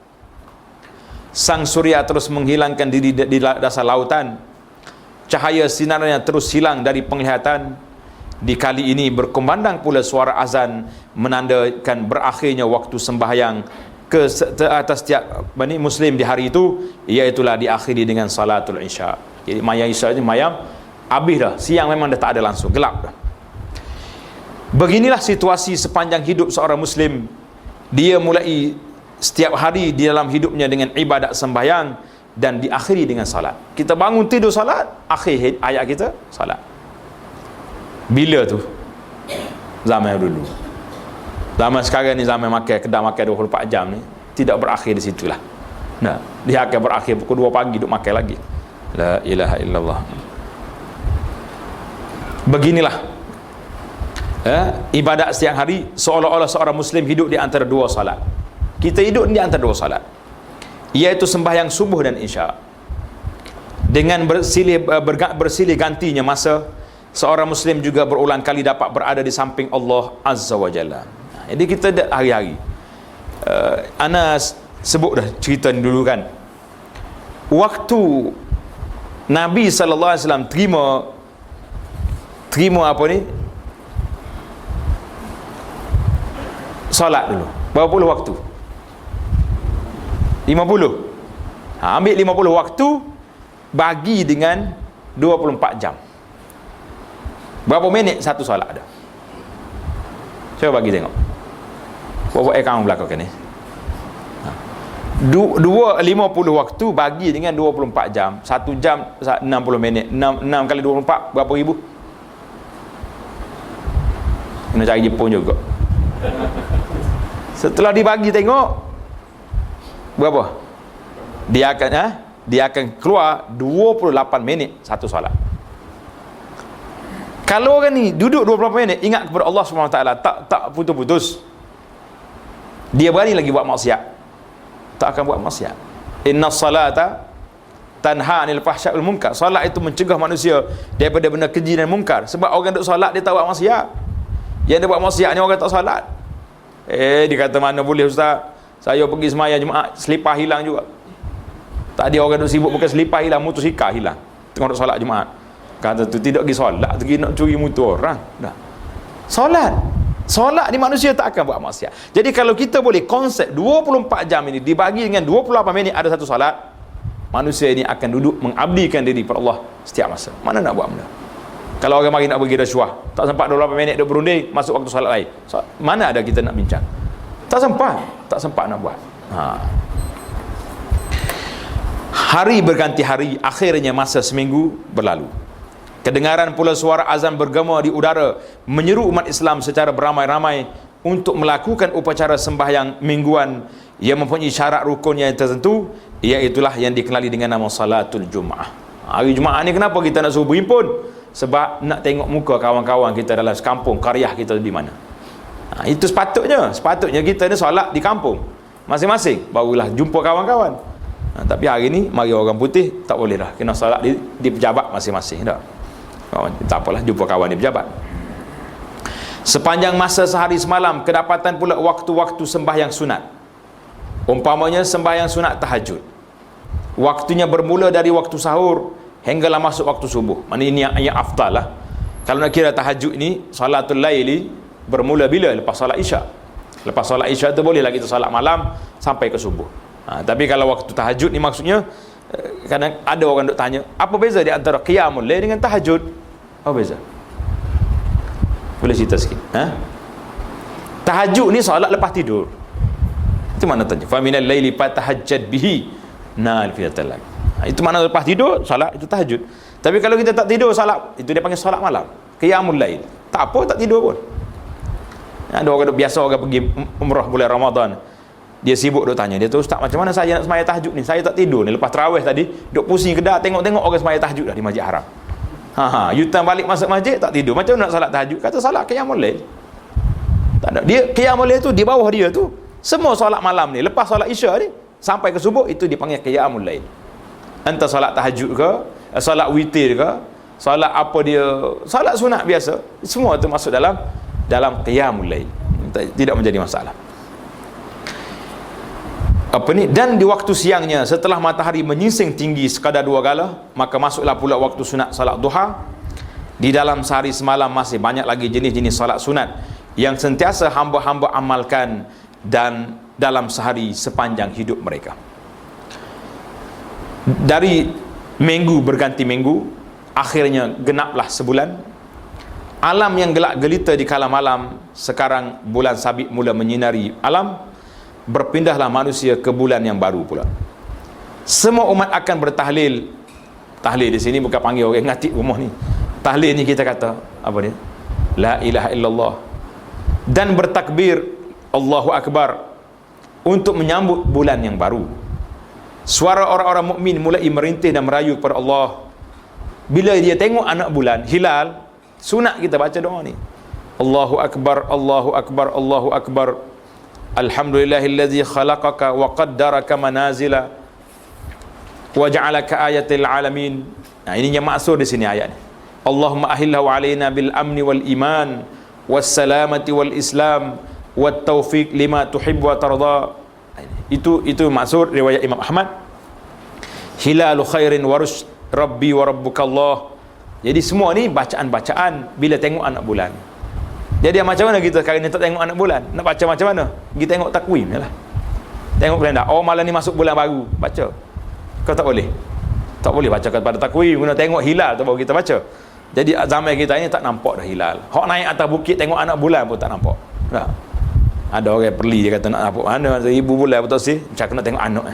Sang surya terus menghilangkan diri di dasar lautan. Cahaya sinarnya terus hilang dari penglihatan. Di kali ini berkumandang pula suara azan menandakan berakhirnya waktu sembahyang ke atas setiap muslim di hari itu, iaitulah diakhiri dengan salatul isya. Jadi mayang isya ni mayang habis dah, siang memang dah tak ada langsung, gelap dah. Beginilah situasi sepanjang hidup seorang muslim. Dia mulai setiap hari di dalam hidupnya dengan ibadat sembahyang dan diakhiri dengan salat. Kita bangun tidur salat, akhir ayat kita salat. Bila tu? Zaman dulu. Zaman sekarang ni zaman makan, kedai makan 24 jam ni tidak berakhir di situlah. Nah, dia akan berakhir pukul 2 pagi duk makan lagi. La ilaha illallah. Beginilah ibadat siang hari, seolah-olah seorang muslim hidup di antara dua salat. Kita hidup di antara dua salat, iaitu sembahyang subuh dan isya. Dengan bersilih gantinya masa, seorang muslim juga berulang kali dapat berada di samping Allah Azza wa Jalla. Jadi kita hari-hari ana sebut dah cerita ni dulu kan, waktu Nabi SAW terima apa ni, solat dulu, berapa puluh waktu? 50. Ambil 50 waktu bagi dengan 24 jam. Berapa minit satu solat ada? Cuba bagi tengok. Berapa akaun belakang ni? 50 waktu bagi dengan 24 jam. 1 jam 60 minit. 6 kali 24 berapa ribu? Kena cari Jepun juga. Setelah dibagi tengok, berapa? Dia akan keluar 28 minit satu solat. Kalau orang ni duduk 28 minit ingat kepada Allah SWT, tak putus-putus, dia berani lagi buat maksiat, tak akan buat maksiat. Inna salata tanha anil fahsya'i wal munkar. Solat itu mencegah manusia daripada benda keji dan munkar. Sebab orang duk solat dia tak buat maksiat. Yang dia buat maksiat ni orang tak solat. Dia kata mana boleh ustaz, saya pergi sembahyang Jumaat selipar hilang juga. Tadi orang duk sibuk bukan selipar hilang, motosikal hilang tengok duk solat Jumaat. Kata tu tidak pergi solat, pergi nak curi motor orang. Dah. Solat ni manusia tak akan buat maksiat. Jadi kalau kita boleh konsep 24 jam ini dibagi dengan 28 minit ada satu solat, manusia ini akan duduk mengabdikan diri kepada Allah setiap masa. Mana nak buat benda? Kalau orang mari nak bagi rasuah, tak sempat 28 minit dia berunding masuk waktu solat lain. Mana ada kita nak bincang? Tak sempat nak buat. Hari berganti hari, akhirnya masa seminggu berlalu. Kedengaran pula suara azan bergema di udara, menyeru umat Islam secara beramai-ramai untuk melakukan upacara sembahyang mingguan yang mempunyai syarat rukun yang tertentu, iaitulah yang dikenali dengan nama Salatul Jumaah. Hari Jumaat ni kenapa kita nak suruh berhimpun? Sebab nak tengok muka kawan-kawan kita dalam sekampung, qaryah kita di mana. Itu sepatutnya kita ni solat di kampung masing-masing, barulah jumpa kawan-kawan. Tapi hari ni mari orang putih tak boleh dah, kena solat di pejabat masing-masing dah. Tak apalah, jumpa kawan di pejabat. Sepanjang masa sehari semalam kedapatan pula waktu-waktu sembahyang sunat. Umpamanya sembahyang sunat tahajud, waktunya bermula dari waktu sahur hinggalah masuk waktu subuh. Mana ini yang afdal lah. Kalau nak kira tahajud ni, salatul laili bermula bila? Lepas solat isyak. Lepas solat isyak tu bolehlah kita solat malam sampai ke subuh. Tapi kalau waktu tahajud ni maksudnya, kadang ada orang duk tanya, apa beza di antara qiyamul lail dengan tahajud? Apa beza? Boleh cerita sikit? Tahajud ni solat lepas tidur. Itu mana tanya? Fa minal laili fatahajjad bihi nafilatan lak. Itu mana lepas tidur solat itu tahajud. Tapi kalau kita tak tidur solat, itu dia panggil solat malam, qiyamul lail. Tak apa tak tidur pun. Ada orang biasa orang pergi umrah bulan Ramadan, dia sibuk duk tanya, dia tu ustaz macam mana saya nak sembahyang tahajud ni, saya tak tidur ni, lepas tarawih tadi duk pusing kedah tengok-tengok orang sembahyang tahajud dah di Masjid Haram. Yutan balik masuk masjid tak tidur, macam mana nak solat tahajud? Kata solat qiyamul lail. Tak ada, dia qiyamul lail tu di bawah dia tu semua solat malam ni, lepas solat isya ni sampai ke subuh, itu dipanggil qiyamul lail. Entah solat tahajud ke, solat witir ke, solat apa dia, solat sunat biasa, semua tu masuk dalam qiyamul lail, tidak menjadi masalah. Dan di waktu siangnya setelah matahari menyingsing tinggi sekadar 2 gala, maka masuklah pula waktu sunat salat duha. Di dalam sehari semalam masih banyak lagi jenis-jenis salat sunat yang sentiasa hamba-hamba amalkan dan dalam sehari sepanjang hidup mereka. Dari minggu berganti minggu, akhirnya genaplah sebulan. Alam yang gelap gelita di kala malam, sekarang bulan sabit mula menyinari alam. Berpindahlah manusia ke bulan yang baru pula. Semua umat akan bertahlil. Tahlil di sini bukan panggil orang ngatik rumah ni. Tahlil ni kita kata apa dia? La ilaha illallah. Dan bertakbir Allahu Akbar untuk menyambut bulan yang baru. Suara orang-orang mukmin mulai merintih dan merayu kepada Allah. Bila dia tengok anak bulan hilal, sunat kita baca doa ni. Allahu Akbar, Allahu Akbar, Allahu Akbar. Alhamdulillahillazi khalaqaka wa qaddaraka manazila wa ja'alaka ayatil alamin. Ini yang maksud di sini ayat ni. Allahumma ahillahu alaina bil amni wal iman was salamati wal islam wat taufiq lima tuhibbu wa tarda. Itu maksud riwayat Imam Ahmad. Hilalu khairin wa rushd rabbi wa rabbukallah. Jadi semua ni bacaan-bacaan bila tengok anak bulan. Jadi macam mana kita sekarang ni tak tengok anak bulan? Nak baca macam mana? Kita tengok takwim je lah. Tengok kalender. Oh malam ni masuk bulan baru, baca. Kau tak boleh? Tak boleh baca pada takwim, guna tengok hilal tu baru kita baca. Jadi zaman kita ni tak nampak dah hilal. Hak naik atas bukit tengok anak bulan pun tak nampak. Tak. Ada orang perli dia kata nak nampak mana ibu bulan betul sih? Macam kena tengok anak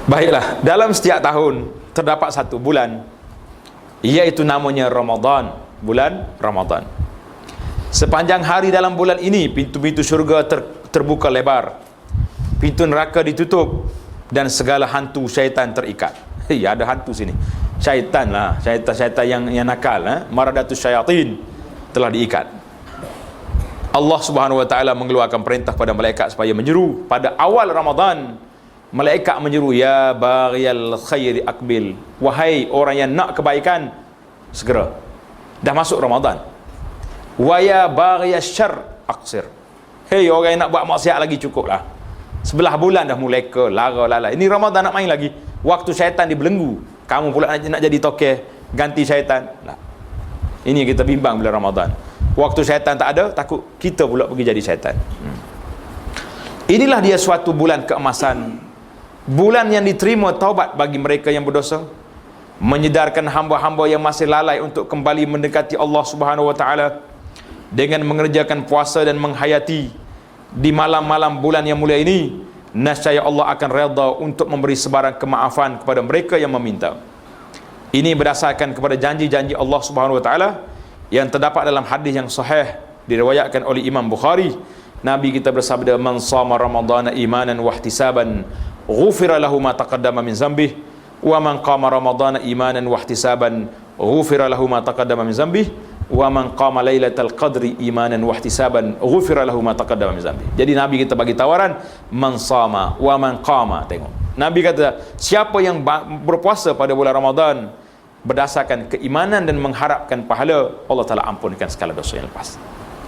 Baiklah, dalam setiap tahun terdapat satu bulan, iaitu namanya Ramadan, bulan Ramadan. Sepanjang hari dalam bulan ini pintu-pintu syurga terbuka lebar, pintu neraka ditutup, dan segala hantu syaitan terikat. Ada hantu sini, syaitan lah, syaitan yang nakal, maradatus syayatin telah diikat. Allah Subhanahu wa taala mengeluarkan perintah pada malaikat supaya menyeru. Pada awal Ramadan, malaikat menyeru, ya baghiyal khairi aqbil, wahai orang yang nak kebaikan, segera. Dah masuk Ramadan. Wa ya baghiyasy syarr aqsir, hei orang yang nak buat maksiat lagi, cukuplah. Sebelah bulan dah mulai ke lara-lara. Ini Ramadan nak main lagi. Waktu syaitan dibelenggu, kamu pula nak jadi tokeh, ganti syaitan. Nah, ini kita bimbang bila Ramadan. Waktu syaitan tak ada, takut kita pula pergi jadi syaitan. Inilah dia suatu bulan keemasan, bulan yang diterima taubat bagi mereka yang berdosa, menyedarkan hamba-hamba yang masih lalai untuk kembali mendekati Allah Subhanahu wa taala dengan mengerjakan puasa dan menghayati di malam-malam bulan yang mulia ini. Nescaya Allah akan redha untuk memberi sebarang kemaafan kepada mereka yang meminta. Ini berdasarkan kepada janji-janji Allah Subhanahu wa taala yang terdapat dalam hadis yang sahih diriwayatkan oleh Imam Bukhari. Nabi kita bersabda, man shama ramadhana imanan wa ihtisaban ghufira lahu ma taqaddama min dzambihi wa man qama ramadhana imanan wa ihtisaban ghufira lahu ma taqaddama min dzambihi wa man qama lailatal qadri imanan wa ihtisaban ghufira lahu ma taqaddama min dzambi. Jadi Nabi kita bagi tawaran, man shama wa man qama. Tengok, Nabi kata, siapa yang berpuasa pada bulan Ramadan berdasarkan keimanan dan mengharapkan pahala, Allah Taala ampunkan segala dosa yang lepas.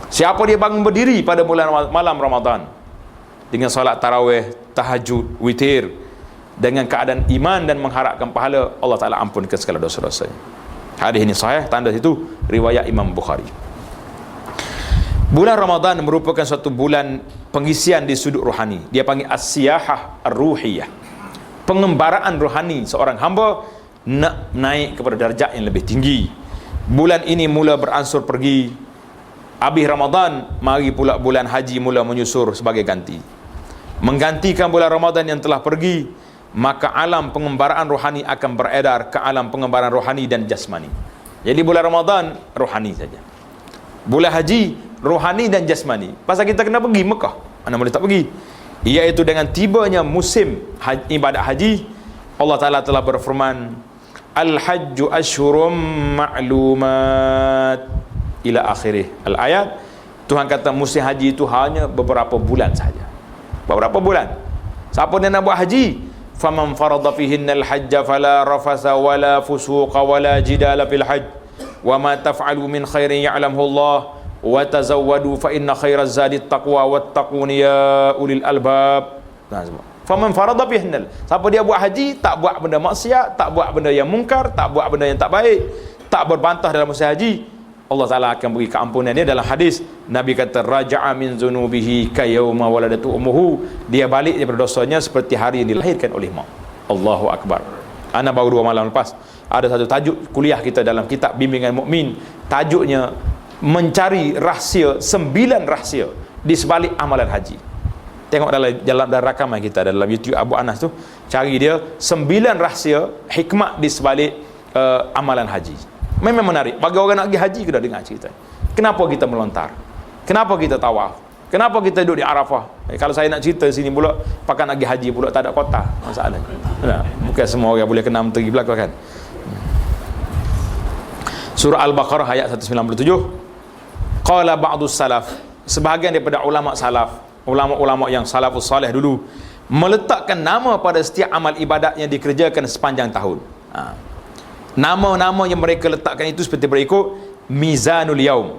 Siapa dia bangun berdiri pada bulan malam Ramadan dengan solat tarawih, tahajud, witir, dengan keadaan iman dan mengharapkan pahala, Allah Taala ampunkan segala dosa-dosanya. Hadis ini sahih, tanda situ riwayat Imam Bukhari. Bulan Ramadan merupakan suatu bulan pengisian di sudut rohani. Dia panggil as-siyahah ar-ruhiyah, pengembaraan rohani seorang hamba nak naik kepada darjat yang lebih tinggi. Bulan ini mula beransur pergi. Habis Ramadan, mari pula bulan haji mula menyusur sebagai ganti, menggantikan bulan Ramadan yang telah pergi. Maka alam pengembaraan rohani akan beredar ke alam pengembaraan rohani dan jasmani. Jadi bulan Ramadan rohani saja, bulan haji rohani dan jasmani. Pasal kita kena pergi Mekah, mana boleh tak pergi, iaitu dengan tibanya musim ibadat haji. Allah Ta'ala telah berfirman, al-hajju ashhurum ma'lumat ila akhirih al-ayat. Tuhan kata musim haji itu hanya beberapa bulan saja. Beberapa bulan. Siapa yang nak buat haji, faman farada fihinnal hajja fala rafasa wala fusuqa wala jidala fil hajj wa ma taf'alu min khairin ya'lamhu Allah wa tazawwadu fa inna khairaz zadi taqwa wattaquni ya ulil albab. Faman farada fihinnal, siapa dia buat haji, tak buat benda maksiat, tak buat benda yang mungkar, tak buat benda yang tak baik, tak berbantah dalam musim haji, Allah Ta'ala akan beri keampunan dia. Dalam hadis Nabi kata, raja'a min zunubihi kayawma waladatu ummuhu, dia balik daripada dosanya seperti hari yang dilahirkan oleh mak. Allahu Akbar. Ana baru 2 malam lepas ada satu tajuk kuliah kita dalam kitab Bimbingan Mukmin, tajuknya mencari rahsia, 9 rahsia di sebalik amalan haji. Tengok dalam rakaman kita dalam YouTube Abu Anas tu, cari dia 9 rahsia hikmat di sebalik amalan haji. Memang menarik. Bagi orang nak pergi haji, kita dengar cerita. Kenapa kita melontar? Kenapa kita tawaf? Kenapa kita duduk di Arafah? Kalau saya nak cerita sini pula, pakai nak pergi haji pula, tak ada kota masalahnya. Nah, bukan semua orang boleh kena menteri belakang kan. Surah Al-Baqarah ayat 197. Qala ba'dus salaf, sebahagian daripada ulama salaf, ulama-ulama yang salafus salih dulu, meletakkan nama pada setiap amal ibadat yang dikerjakan sepanjang tahun. Nama-nama yang mereka letakkan itu seperti berikut: mizanul yaum,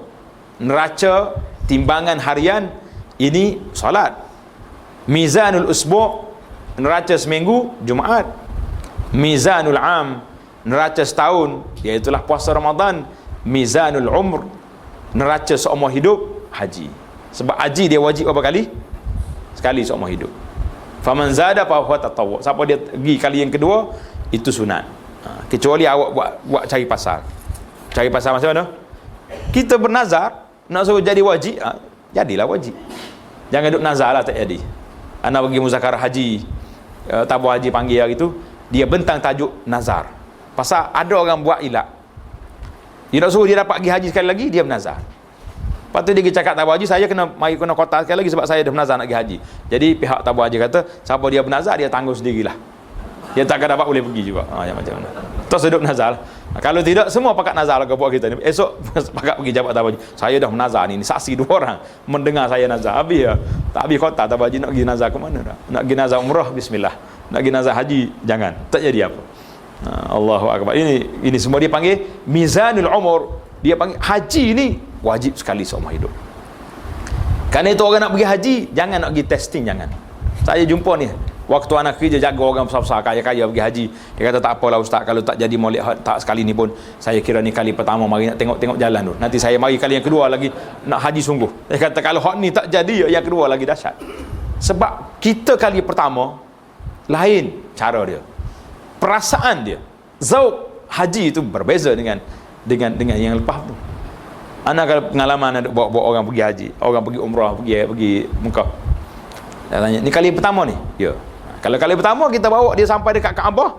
neraca timbangan harian, ini solat. Mizanul usbu', neraca seminggu, Jumaat. Mizanul am, neraca setahun, iaitulah puasa Ramadan. Mizanul umr, neraca seumur hidup, haji. Sebab haji dia wajib berapa kali? Sekali seumur hidup. Faman zada fa huwa tatawwu, siapa dia pergi kali yang kedua, itu sunat. Kecuali awak buat cari pasar. Cari pasar macam mana? Kita bernazar nak suruh jadi wajib, jadilah wajib. Jangan duk nazar lah tak jadi. Anak pergi muzakarah haji, tabur haji panggil hari tu, dia bentang tajuk nazar. Pasal ada orang buat ilak, dia nak suruh dia dapat pergi haji sekali lagi, dia bernazar. Lepas tu dia pergi cakap tabung haji, saya kena kota sekali lagi sebab saya dah bernazar nak pergi haji. Jadi pihak tabung haji kata, siapa dia bernazar dia tanggung sendirilah. Dia takkan dapat boleh pergi juga. Yang macam mana. Terus hidup nazar. Kalau tidak semua pakat nazar lah buat kita ni. Esok pakat pergi jabat tabung haji. Saya dah menazar ni saksi 2 orang mendengar saya nazar. Habis ya. Tak habis kota tabung haji nak pergi nazar ke mana dah. Nak pergi nazar umrah bismillah. Nak pergi nazar haji jangan. Tak jadi apa. Allahu akbar. Ini semua dia panggil mizanul umur. Dia panggil haji ni wajib sekali seumur hidup. Kerana itu orang nak pergi haji, jangan nak pergi testing, jangan. Saya jumpa ni, waktu anak kerja jaga orang besar-besar, kaya-kaya pergi haji. Dia kata tak apalah ustaz, kalau tak jadi molek tak sekali ni pun, saya kira ni kali pertama mari nak tengok-tengok jalan tu. Nanti saya mari kali yang kedua lagi nak haji sungguh. Dia kata kalau hak ni tak jadi, yang kedua lagi dahsyat. Sebab kita kali pertama lain cara dia. Perasaan dia. Zauq haji itu berbeza dengan yang lepas tu. Anak kalau pengalaman ada bawa orang pergi haji, orang pergi umrah, pergi Mekah. Saya tanya, ni kali pertama ni? Ya. Kalau kali pertama kita bawa dia sampai dekat Kaabah,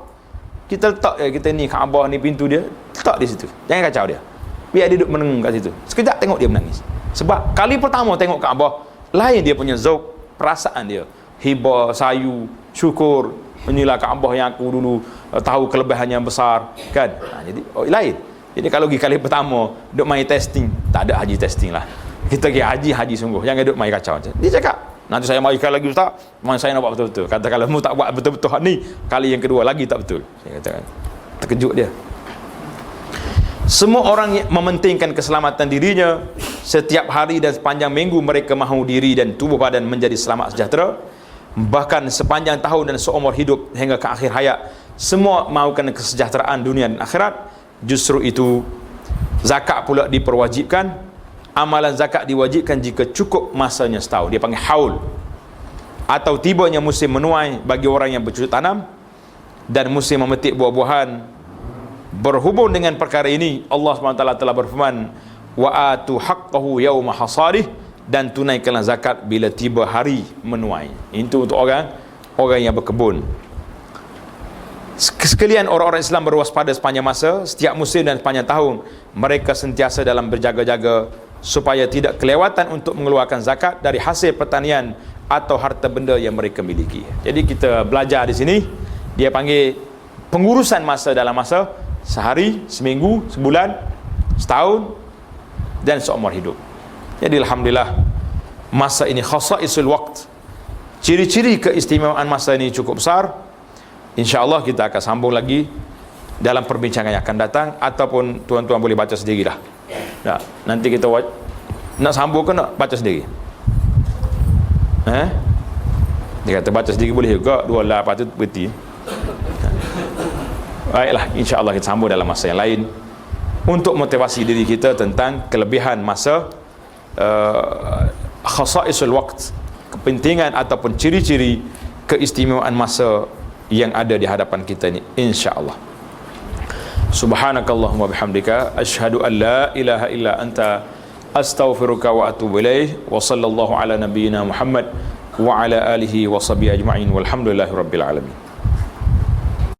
kita letak kita ni Kaabah ni pintu dia, letak di situ. Jangan kacau dia. Biar dia duduk menengung kat situ. Sekejap tengok dia menangis. Sebab kali pertama tengok Kaabah, lain dia punya zauq, perasaan dia. Hibah, sayu, syukur, inilah Kaabah yang aku dulu tahu kelebihannya besar, kan? Jadi lain. Jadi kalau pergi kali pertama duk main testing, tak ada haji testing lah. Kita pergi haji sungguh. Jangan duk main kacau. Dia cakap, nanti saya mari kali lagi ustaz, memang saya nak buat betul-betul. Kata kalau mu tak buat betul-betul ni, kali yang kedua lagi tak betul. Saya katakan. Terkejut dia. Semua orang yang mementingkan keselamatan dirinya, setiap hari dan sepanjang minggu mereka mahu diri dan tubuh badan menjadi selamat sejahtera. Bahkan sepanjang tahun dan seumur hidup hingga ke akhir hayat, semua mahukan kesejahteraan dunia dan akhirat. Justru itu zakat pula diperwajibkan. Amalan zakat diwajibkan jika cukup masanya setahun. Dia panggil haul. Atau tibanya musim menuai bagi orang yang bercocok tanam dan musim memetik buah-buahan. Berhubung dengan perkara ini, Allah SWT telah berfirman, wa atu haqqahu yawma hasadih, dan tunaikanlah zakat bila tiba hari menuai. Itu untuk orang yang berkebun. Sekalian orang-orang Islam berwaspada sepanjang masa, setiap musim dan sepanjang tahun mereka sentiasa dalam berjaga-jaga supaya tidak kelewatan untuk mengeluarkan zakat dari hasil pertanian atau harta benda yang mereka miliki. Jadi kita belajar di sini, dia panggil pengurusan masa dalam masa sehari, seminggu, sebulan, setahun dan seumur hidup. Jadi alhamdulillah masa ini khasaisul waqt. Ciri-ciri keistimewaan masa ini cukup besar. InsyaAllah kita akan sambung lagi dalam perbincangan yang akan datang, ataupun tuan-tuan boleh baca sendirilah. Ya, nanti kita nak sambung ke nak baca sendiri? Dia kata baca sendiri boleh juga, 2 lah, lepas tu berhenti. Baiklah, insyaAllah kita sambung dalam masa yang lain untuk motivasi diri kita tentang kelebihan masa, khasaisul waqt, kepentingan ataupun ciri-ciri keistimewaan masa yang ada di hadapan kita ni, insya-Allah. Subhanakallahumma bihamdika asyhadu an la ilaha illa anta astaghfiruka wa atubu ilaih. Wa sallallahu ala nabiyyina Muhammad wa ala alihi wa sahbihi ajma'in walhamdulillahi rabbil alamin.